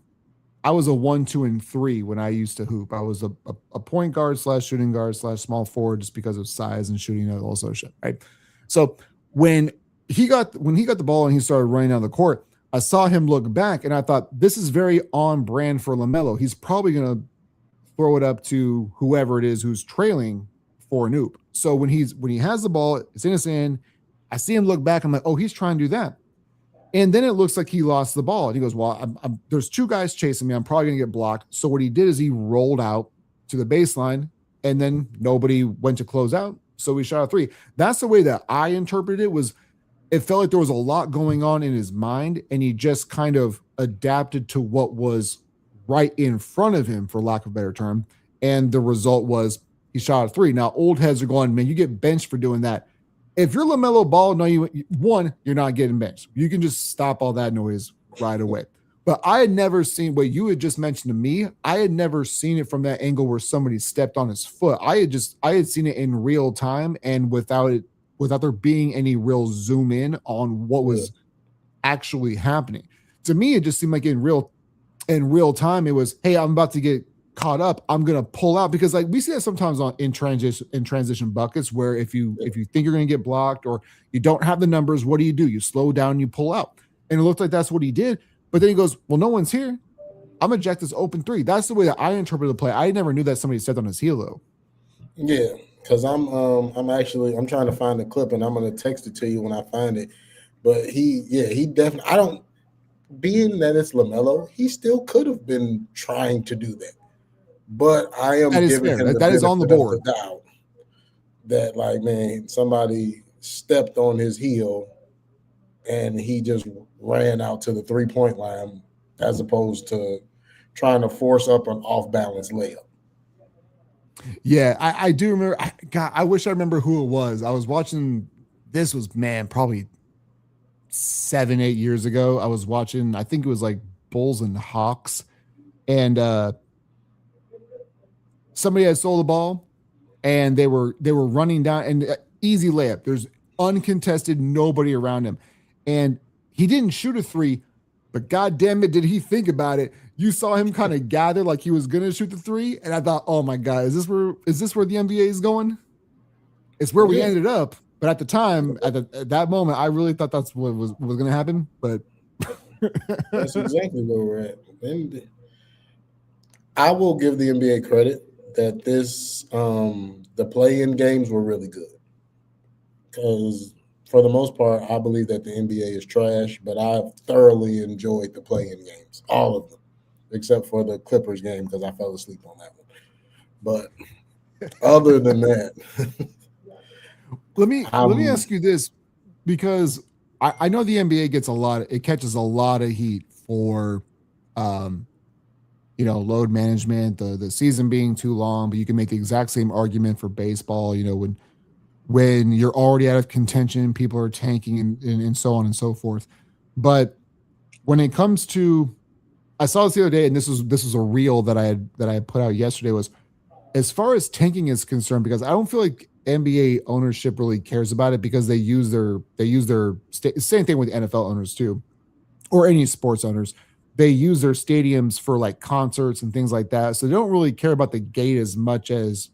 Speaker 1: I was a 1, 2, and 3 when I used to hoop. I was a point guard / shooting guard / small forward just because of size and shooting and all sort of shit, right? So when he got the ball and he started running down the court, I saw him look back and I thought this is very on brand for LaMelo. He's probably gonna throw it up to whoever it is who's trailing for an oop. So when he has the ball, it's in his hand. I see him look back. I'm like, oh, he's trying to do that. And then it looks like he lost the ball. And he goes, well, there's 2 guys chasing me. I'm probably going to get blocked. So what he did is he rolled out to the baseline and then nobody went to close out. So he shot a 3. That's the way that I interpreted it. Was it felt like there was a lot going on in his mind and he just kind of adapted to what was right in front of him, for lack of a better term. And the result was he shot a 3. Now, old heads are going, man, you get benched for doing that. If you're LaMelo Ball, no, you're not getting benched. You can just stop all that noise right away. But I had never seen what you had just mentioned to me. I had never seen it from that angle where somebody stepped on his foot. I had seen it in real time and without there being any real zoom in on what was actually happening. To me, it just seemed like in real time, it was, hey, I'm about to get caught up. I'm gonna pull out, because like we see that sometimes in transition buckets where if you think you're gonna get blocked or you don't have the numbers, what do? You slow down and you pull out. And it looked like that's what he did. But then he goes, well, no one's here. I'm gonna eject this open 3. That's the way that I interpreted the play. I never knew that somebody stepped on his heel though.
Speaker 2: Yeah, because I'm trying to find the clip and I'm gonna text it to you when I find it. But he definitely, I don't, being that it's LaMelo, he still could have been trying to do that. But I am giving him
Speaker 1: that is on the board.
Speaker 2: The doubt that, like, man, somebody stepped on his heel and he just ran out to the 3-point line as opposed to trying to force up an off-balance layup.
Speaker 1: Yeah, I do remember. God, I wish I remember who it was. I was watching. This was, man, probably 7, 8 years ago. I was watching. I think it was like Bulls and Hawks, and somebody had stole the ball, and they were running down, and easy layup. There's uncontested, nobody around him, and he didn't shoot a 3, but God damn it, did he think about it? You saw him kind of gather like he was gonna shoot the 3, and I thought, oh my God, is this where the NBA is going? It's where we ended up. But at the time, at that moment, I really thought that's what was going to happen. But
Speaker 2: that's exactly where we're at. And I will give the NBA credit that the play-in games were really good, because for the most part, I believe that the NBA is trash. But I've thoroughly enjoyed the play-in games, all of them, except for the Clippers game because I fell asleep on that one. But other than that.
Speaker 1: Let me ask you this, because I know the NBA catches a lot of heat for, load management, the season being too long, but you can make the exact same argument for baseball, when you're already out of contention, people are tanking and so on and so forth. But when it comes to, I saw this the other day, and this was a reel that I had put out yesterday, was as far as tanking is concerned, because I don't feel like NBA ownership really cares about it, because they use their same thing with NFL owners too, or any sports owners. They use their stadiums for like concerts and things like that. So they don't really care about the gate as much as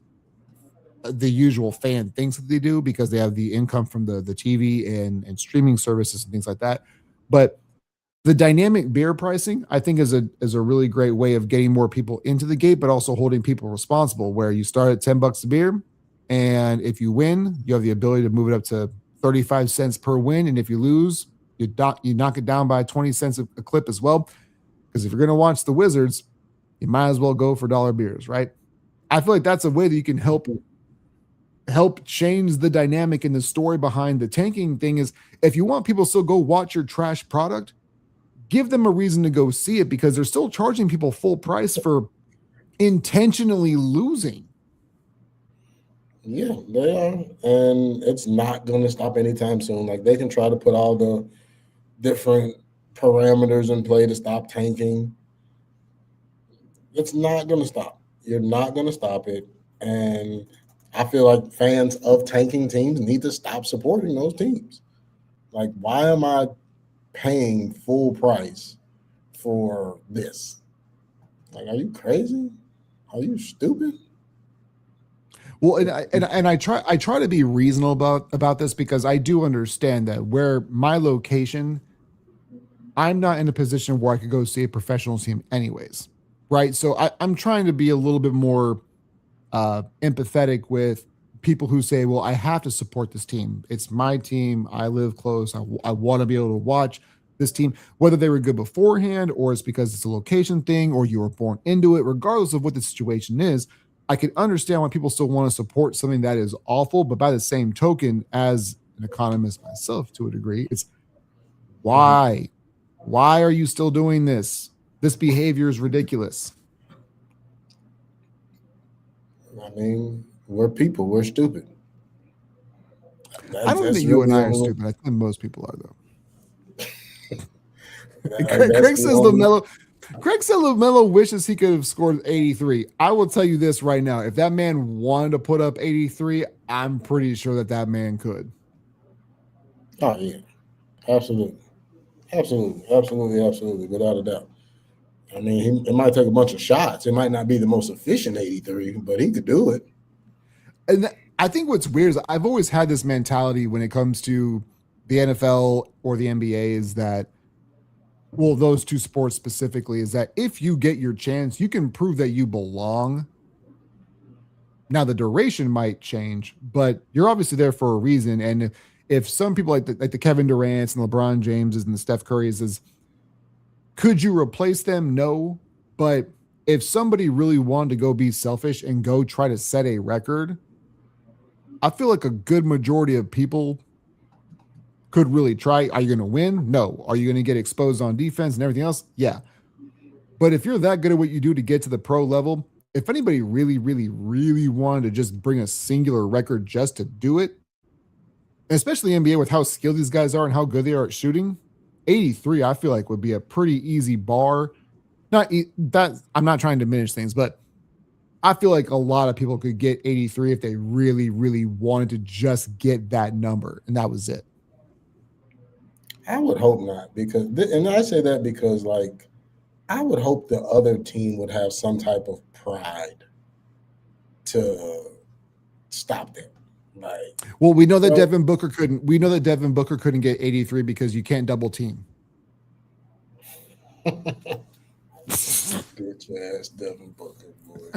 Speaker 1: the usual fan thinks that they do, because they have the income from the TV and streaming services and things like that. But the dynamic beer pricing, I think, is a really great way of getting more people into the gate, but also holding people responsible, where you start at $10 a beer. And if you win, you have the ability to move it up to 35 cents per win. And if you lose, you knock it down by 20 cents a clip as well. Because if you're going to watch the Wizards, you might as well go for dollar beers, right? I feel like that's a way that you can help change the dynamic and the story behind the tanking thing. Is if you want people to still go watch your trash product, give them a reason to go see it, because they're still charging people full price for intentionally losing.
Speaker 2: Yeah, they are. And it's not going to stop anytime soon. Like, they can try to put all the different parameters in play to stop tanking. It's not going to stop. You're not going to stop it. And I feel like fans of tanking teams need to stop supporting those teams. Like, why am I paying full price for this? Like, are you crazy? Are you stupid?
Speaker 1: Well, and I try to be reasonable about this because I do understand that where my location, I'm not in a position where I could go see a professional team anyways, right? So I'm trying to be a little bit more empathetic with people who say, well, I have to support this team. It's my team. I live close. I want to be able to watch this team, whether they were good beforehand or it's because it's a location thing or you were born into it, regardless of what the situation is. I can understand why people still want to support something that is awful. But by the same token, as an economist myself to a degree, it's why? Why are you still doing this? This behavior is ridiculous.
Speaker 2: I mean, we're people. We're stupid.
Speaker 1: I don't think that you and I are stupid. I think most people are, though. Craig says LaMelo. Craig said LaMelo wishes he could have scored 83. I will tell you this right now. If that man wanted to put up 83, I'm pretty sure that man could.
Speaker 2: Oh, yeah. Absolutely. Absolutely. Without a doubt. I mean, it might take a bunch of shots. It might not be the most efficient 83, but he could do it.
Speaker 1: And I think what's weird is I've always had this mentality when it comes to the NFL or the NBA is that, well, those two sports specifically, is that if you get your chance, you can prove that you belong. Now, the duration might change, but you're obviously there for a reason. And if some people like the Kevin Durant's and LeBron Jameses and the Steph Curry's is, could you replace them? No. But if somebody really wanted to go be selfish and go try to set a record, I feel like a good majority of people could really try. Are you going to win? No. Are you going to get exposed on defense and everything else? Yeah. But if you're that good at what you do to get to the pro level, if anybody really wanted to just bring a singular record just to do it, especially NBA with how skilled these guys are and how good they are at shooting, 83, I feel like would be a pretty easy bar. That I'm not trying to diminish things, but I feel like a lot of people could get 83 if they really wanted to just get that number, and that was it.
Speaker 2: I would hope not, and I say that because, like, I would hope the other team would have some type of pride to stop them. Like,
Speaker 1: well, we know that Devin Booker couldn't. We know that Devin Booker couldn't get 83 because you can't double team.
Speaker 2: Bitch ass Devin Booker, boy.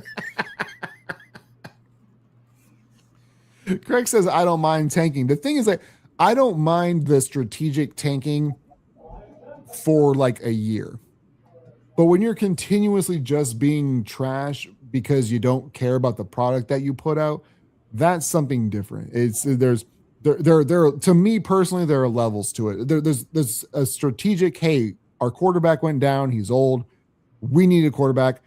Speaker 1: Craig says, I don't mind tanking. The thing is that I don't mind the strategic tanking for like a year. But when you're continuously just being trash because you don't care about the product that you put out, that's something different. There to me personally, there are levels to it. There's a strategic, hey, our quarterback went down, he's old. We need a quarterback.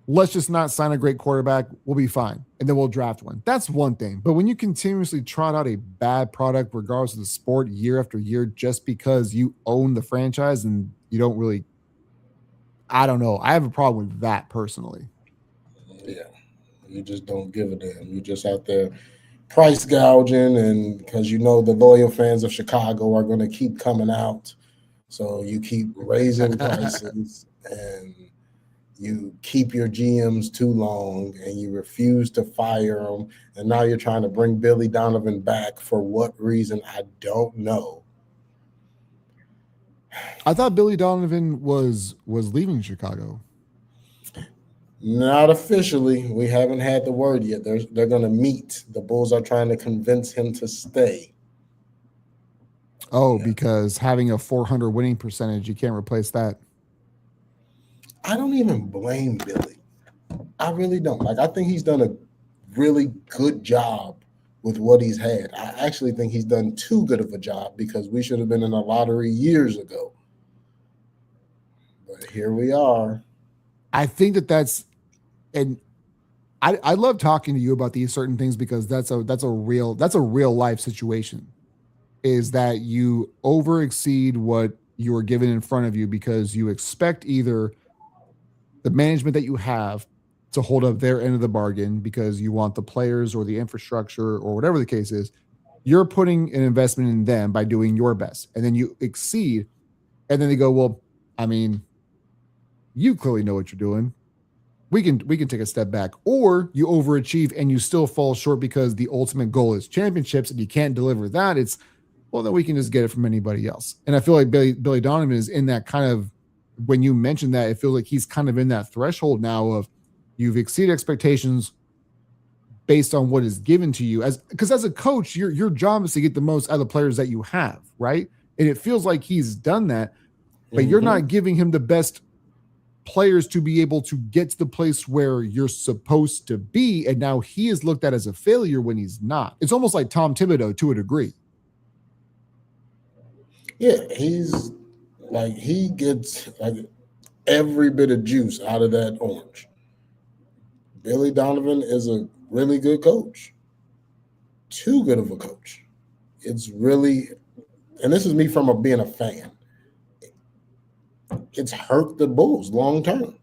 Speaker 1: Let's just not sign a great quarterback. We'll be fine. And then we'll draft one. That's one thing. But when you continuously trot out a bad product, regardless of the sport, year after year, just because you own the franchise and you don't really, I don't know. I have a problem with that personally.
Speaker 2: Yeah. You just don't give a damn. You just out there price gouging, and because you know the loyal fans of Chicago are going to keep coming out. So you keep raising prices and you keep your GMs too long and you refuse to fire them. And now you're trying to bring Billy Donovan back for what reason? I don't know.
Speaker 1: I thought Billy Donovan was leaving Chicago.
Speaker 2: Not officially. We haven't had the word yet. They're going to meet. The Bulls are trying to convince him to stay.
Speaker 1: Oh, yeah. Because having a 400 winning percentage, you can't replace that.
Speaker 2: I don't even blame Billy. I really don't. Like, I think he's done a really good job with what he's had. I actually think he's done too good of a job because we should have been in a lottery years ago. But here we are.
Speaker 1: I think that's, and I love talking to you about these certain things because that's a real life situation. Is that you over exceed what you are given in front of you because you expect either the management that you have to hold up their end of the bargain because you want the players or the infrastructure or whatever the case is. You're putting an investment in them by doing your best, and then you exceed, and then they go, well, I mean, you clearly know what you're doing. We can take a step back. Or you overachieve and you still fall short because the ultimate goal is championships and you can't deliver that. It's, well, then we can just get it from anybody else. And I feel like Billy Donovan is in that kind of, when you mentioned that, it feels like he's kind of in that threshold now of you've exceeded expectations based on what is given to you. Because as a coach, your job is to get the most out of the players that you have, right? And it feels like he's done that, but you're not giving him the best players to be able to get to the place where you're supposed to be. And now he is looked at as a failure when he's not. It's almost like Tom Thibodeau to a degree.
Speaker 2: Yeah, he's like, he gets like every bit of juice out of that orange. Billy Donovan is a really good coach. Too good of a coach. It's really, and this is me from being a fan, it's hurt the Bulls long term.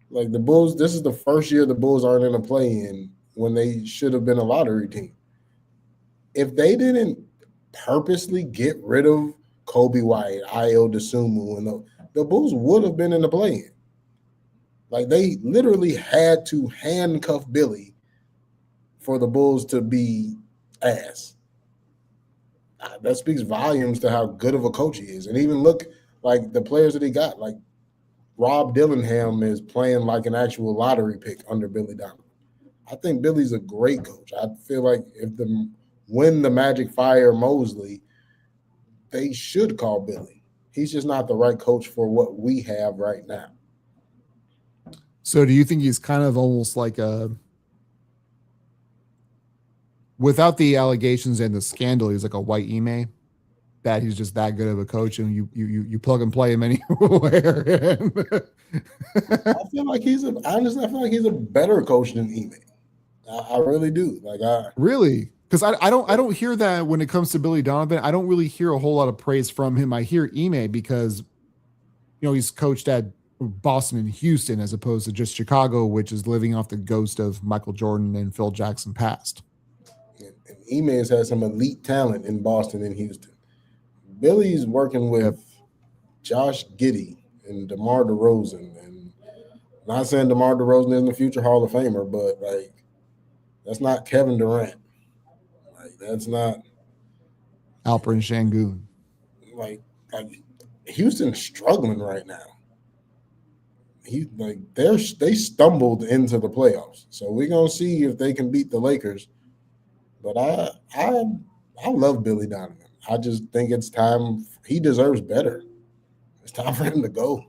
Speaker 2: Like the Bulls, this is the first year the Bulls aren't in a play-in when they should have been a lottery team. If they didn't purposely get rid of Kobe White, Ayo Dosunmu, and the Bulls would have been in the play-in. Like they literally had to handcuff Billy for the Bulls to be ass. That speaks volumes to how good of a coach he is. And even look, like the players that he got, like Rob Dillingham is playing like an actual lottery pick under Billy Donovan. I think Billy's a great coach. I feel like when the Magic fire Mosley, they should call Billy. He's just not the right coach for what we have right now.
Speaker 1: So do you think he's kind of almost like without the allegations and the scandal, he's like a white Ime, that he's just that good of a coach and you plug and play him anywhere?
Speaker 2: I feel like he's a better coach than Ime. I really do.
Speaker 1: Really? Because I don't hear that when it comes to Billy Donovan. I don't really hear a whole lot of praise from him. I hear Ime because, he's coached at Boston and Houston as opposed to just Chicago, which is living off the ghost of Michael Jordan and Phil Jackson past.
Speaker 2: And Ime has had some elite talent in Boston and Houston. Billy's working with Josh Giddey and DeMar DeRozan. And I'm not saying DeMar DeRozan isn't a future Hall of Famer, but that's not Kevin Durant. That's not
Speaker 1: Alperen Sengun.
Speaker 2: Like Houston's struggling right now. They stumbled into the playoffs. So we're gonna see if they can beat the Lakers. But I love Billy Donovan. I just think it's time. He deserves better. It's time for him to go.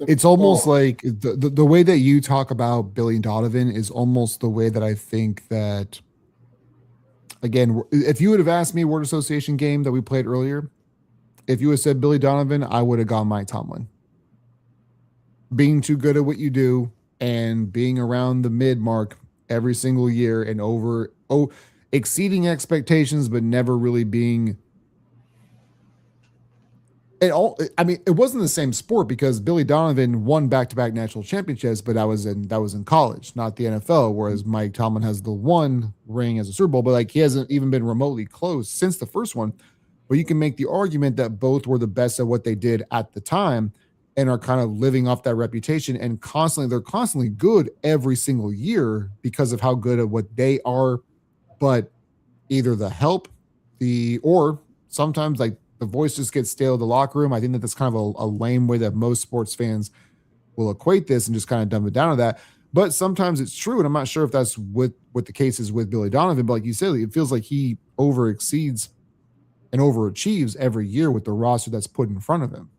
Speaker 1: It's almost like the way that you talk about Billy Donovan is almost the way that I think that, again, if you would have asked me word association game that we played earlier, if you had said Billy Donovan, I would have gone Mike Tomlin. Being too good at what you do and being around the mid mark every single year and exceeding expectations, but never really being it wasn't the same sport because Billy Donovan won back-to-back national championships, but that was in college, not the NFL. Whereas Mike Tomlin has the one ring as a Super Bowl, but he hasn't even been remotely close since the first one. But you can make the argument that both were the best at what they did at the time and are kind of living off that reputation and they're constantly good every single year because of how good at what they are. But either the help, or sometimes the voice just gets stale in the locker room. I think that's kind of a lame way that most sports fans will equate this and just kind of dumb it down to that. But sometimes it's true, and I'm not sure if that's what the case is with Billy Donovan. But like you said, it feels like he overexceeds and overachieves every year with the roster that's put in front of him.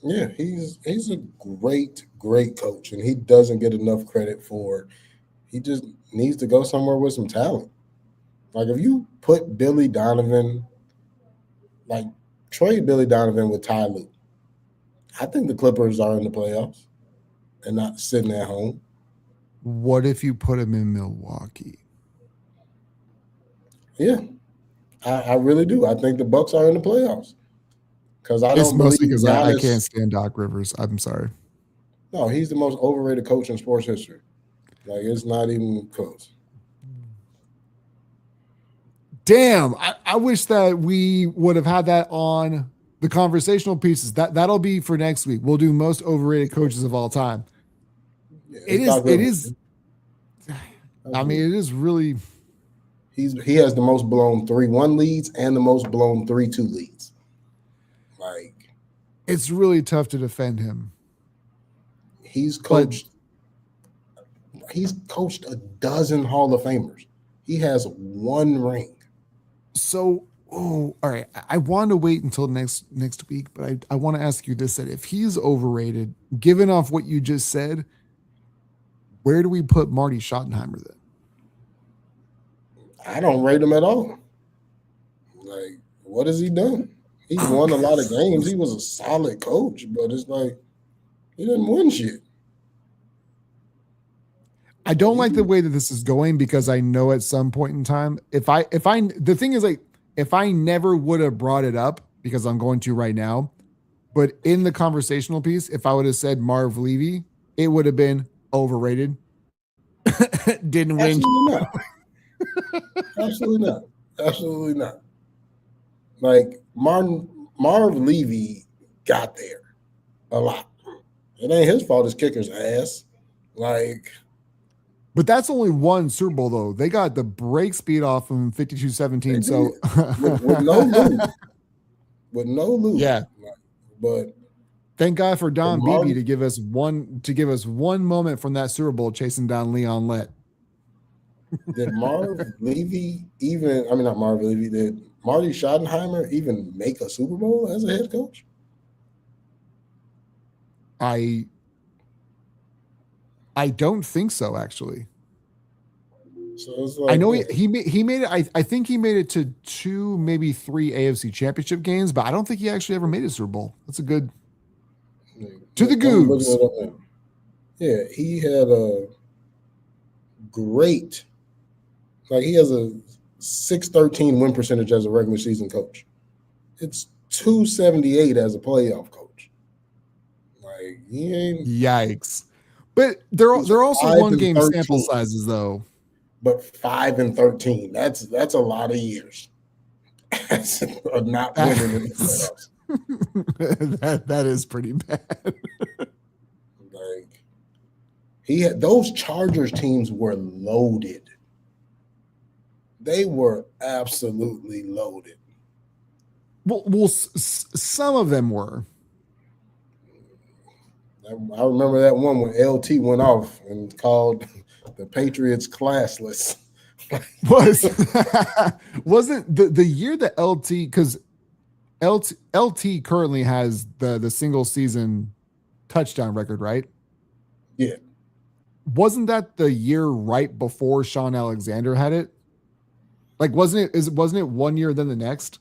Speaker 2: Yeah, he's a great coach, and he doesn't get enough credit for it. He just needs to go somewhere with some talent. If you put Billy Donovan, trade Billy Donovan with Ty Lue, I think the Clippers are in the playoffs and not sitting at home.
Speaker 1: What if you put him in Milwaukee?
Speaker 2: Yeah, I really do. I think the Bucks are in the playoffs.
Speaker 1: It's mostly because I can't stand Doc Rivers. I'm sorry.
Speaker 2: No, he's the most overrated coach in sports history. It's not even close.
Speaker 1: Damn, I wish that we would have had that on the conversational pieces that'll be for next week. We'll do most overrated coaches of all time.
Speaker 2: Yeah,
Speaker 1: It is. I mean, it is really.
Speaker 2: He has the most blown 3-1 leads and the most blown 3-2 leads. Like,
Speaker 1: it's really tough to defend him.
Speaker 2: He's coached a dozen Hall of Famers. He has 1 ring.
Speaker 1: So, all right. I want to wait until next week, but I want to ask you this: that if he's overrated, given off what you just said, where do we put Marty Schottenheimer then?
Speaker 2: I don't rate him at all. Like, what has he done? He's won a lot of games. He was a solid coach, but it's like he didn't win shit.
Speaker 1: I don't like the way that this is going because I know at some point in time, the thing is, like, if I never would have brought it up, because I'm going to right now, but in the conversational piece, if I would have said Marv Levy, it would have been overrated. Didn't win.
Speaker 2: Absolutely not. Absolutely not. Like, Marv Levy got there a lot. It ain't his fault his kicker's ass. Like,
Speaker 1: but that's only one Super Bowl, though. They got the break speed off him 52-17. So
Speaker 2: with no lose. With no lose.
Speaker 1: Yeah.
Speaker 2: But
Speaker 1: thank God for Don Beebe to give us one moment from that Super Bowl chasing down Leon Lett.
Speaker 2: Did Marv Levy not Marv Levy, did Marty Schottenheimer even make a Super Bowl as a head coach?
Speaker 1: I don't think so, actually.
Speaker 2: So it's like,
Speaker 1: I know he made it. I think he made it to 2, maybe 3 AFC Championship games, but I don't think he actually ever made a Super Bowl. That's a good to the Goobs.
Speaker 2: Yeah, he had a great, like, he has a .613 win percentage as a regular season coach. It's .278 as a playoff coach. Like, he ain't.
Speaker 1: Yikes! But they're also 1-game sample sizes, though.
Speaker 2: But 5-13. That's a lot of years. That's not winning in the
Speaker 1: playoffs. that is pretty bad.
Speaker 2: Like, those Chargers teams were loaded. They were absolutely loaded.
Speaker 1: Well, some of them were.
Speaker 2: I remember that one when LT went off and called the Patriots classless.
Speaker 1: Wasn't the year that LT, because LT currently has the single season touchdown record, right?
Speaker 2: Yeah.
Speaker 1: Wasn't that the year right before Sean Alexander had it? Like, wasn't it 1 year then the next?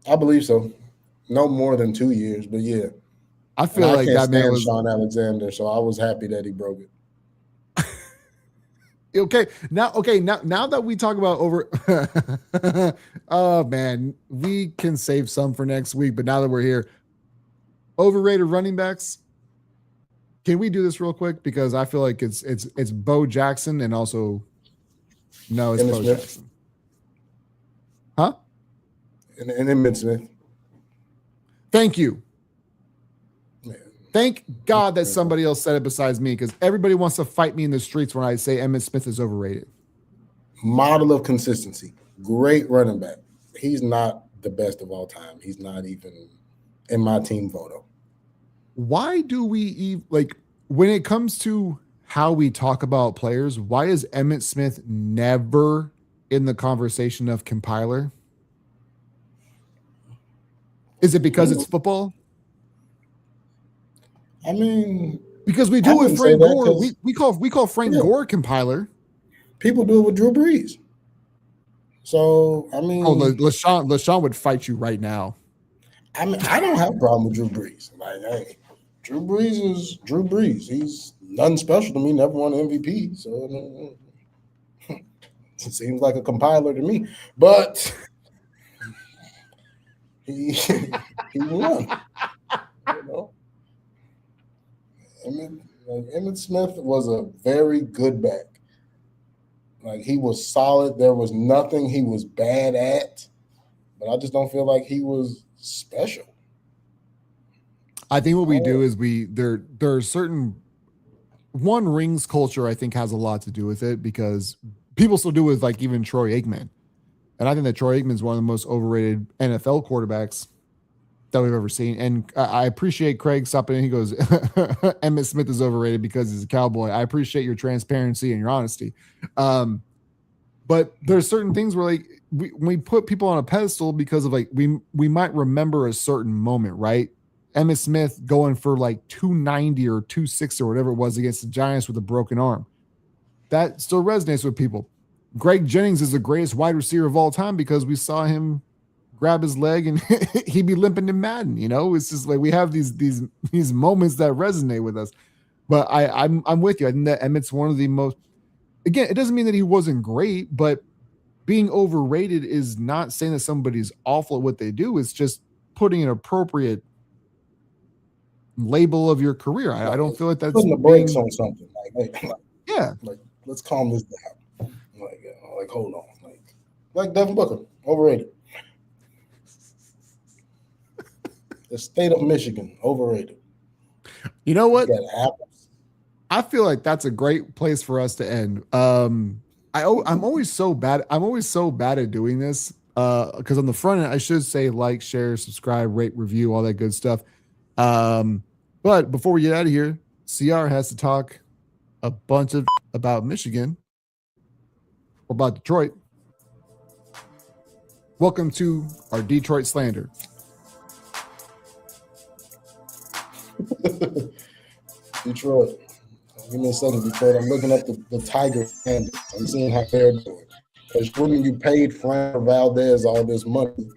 Speaker 2: I believe so. No more than 2 years, but yeah.
Speaker 1: I feel like that man was
Speaker 2: Sean Alexander, so I was happy that he broke it.
Speaker 1: Okay, now that we talk about oh man, we can save some for next week, but now that we're here, overrated running backs. Can we do this real quick? Because I feel like it's Bo Jackson and also no, it's Bo Jackson. Huh?
Speaker 2: And Emmitt Smith.
Speaker 1: Thank you. Thank God that somebody else said it besides me, because everybody wants to fight me in the streets when I say Emmitt Smith is overrated.
Speaker 2: Model of consistency. Great running back. He's not the best of all time. He's not even in my team photo.
Speaker 1: Why do we, like, when it comes to how we talk about players, why is Emmitt Smith never in the conversation of compiler? Is it because it's football?
Speaker 2: I mean,
Speaker 1: because we do with Frank Gore. We call Frank Gore compiler.
Speaker 2: People do it with Drew Brees. So I mean,
Speaker 1: LaShawn would fight you right now.
Speaker 2: I mean, I don't have a problem with Drew Brees. Like, hey, Drew Brees is Drew Brees. He's nothing special to me. Never won MVP. So it seems like a compiler to me. But he won. You know. Emmitt Smith was a very good back. Like, he was solid. There was nothing he was bad at, but I just don't feel like he was special.
Speaker 1: I think what we do is there are certain rings culture. I think has a lot to do with it because people still do it with like even Troy Aikman, and I think that Troy Aikman is one of the most overrated NFL quarterbacks that we've ever seen. And I appreciate Craig stopping in. He goes, Emmitt Smith is overrated because he's a Cowboy. I appreciate your transparency and your honesty. But there's certain things where like we put people on a pedestal because of like we might remember a certain moment, right? Emmitt Smith going for like 290 or 260 or whatever it was against the Giants with a broken arm. That still resonates with people. Greg Jennings is the greatest wide receiver of all time because we saw him grab his leg and he'd be limping in Madden. You know, it's just like we have these moments that resonate with us. But I'm with you. I think that Emmitt's one of the most. Again, it doesn't mean that he wasn't great, but being overrated is not saying that somebody's awful at what they do. It's just putting an appropriate label of your career. I don't feel like that's
Speaker 2: putting the brakes on something. Like let's calm this down. Like hold on. Like Devin Booker, overrated. The state of Michigan, overrated.
Speaker 1: You know what? I feel like that's a great place for us to end. I'm always so bad. I'm always so bad at doing this because on the front end, I should say like, share, subscribe, rate, review, all that good stuff. But before we get out of here, CR has to talk a bunch about Michigan or about Detroit. Welcome to our Detroit slander.
Speaker 2: Detroit. Give me a second, Detroit. I'm looking at the Tiger standings. I'm seeing how they're doing. Because when you paid Fran Valdez all this money,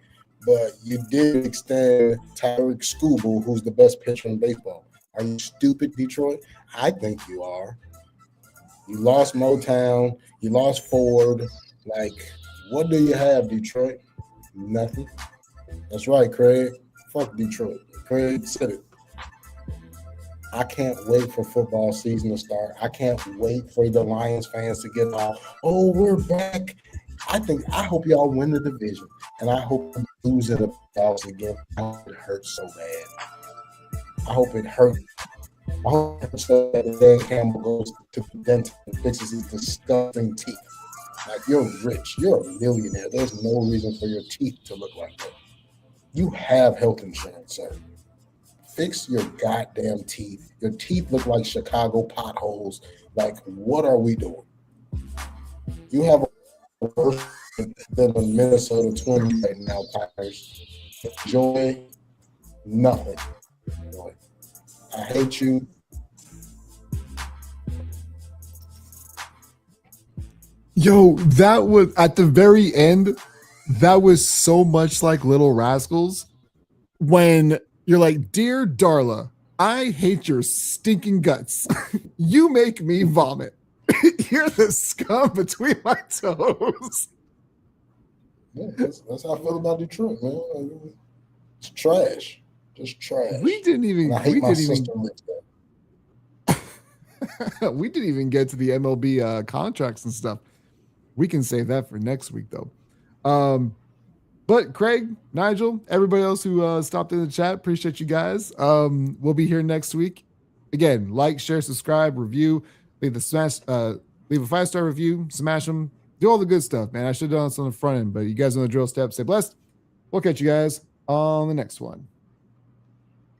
Speaker 2: but you did extend Tyreek Skubal, who's the best pitcher in baseball. Are you stupid, Detroit? I think you are. You lost Motown. You lost Ford. Like, what do you have, Detroit? Nothing. That's right, Craig. Fuck Detroit. Craig said it. I can't wait for football season to start. I can't wait for the Lions fans to get all, oh, we're back. I hope y'all win the division. And I hope you lose in the playoffs again. I hope it hurts so bad. I hope it hurts. I hope it hurts so bad that Dan Campbell goes to the dentist and fixes his disgusting teeth. Like, you're rich. You're a millionaire. There's no reason for your teeth to look like that. You have health insurance, sir. Fix your goddamn teeth. Your teeth look like Chicago potholes. Like, what are we doing? You have a worse than the Minnesota Twins right now, Tigers. Enjoy nothing. Enjoy. I hate you.
Speaker 1: Yo, that was at the very end. That was so much like Little Rascals when you're like, dear Darla, I hate your stinking guts. You make me vomit. You're the scum between my toes.
Speaker 2: Yeah, that's how I feel about Detroit, man. It's trash. Just trash.
Speaker 1: We didn't even.
Speaker 2: And I hate my sister.
Speaker 1: We didn't even get to the MLB contracts and stuff. We can save that for next week, though. But Craig, Nigel, everybody else who stopped in the chat, appreciate you guys. We'll be here next week. Again, like, share, subscribe, review, leave a 5-star review, smash them, do all the good stuff, man. I should have done this on the front end, but you guys know the drill. Step, stay blessed. We'll catch you guys on the next one.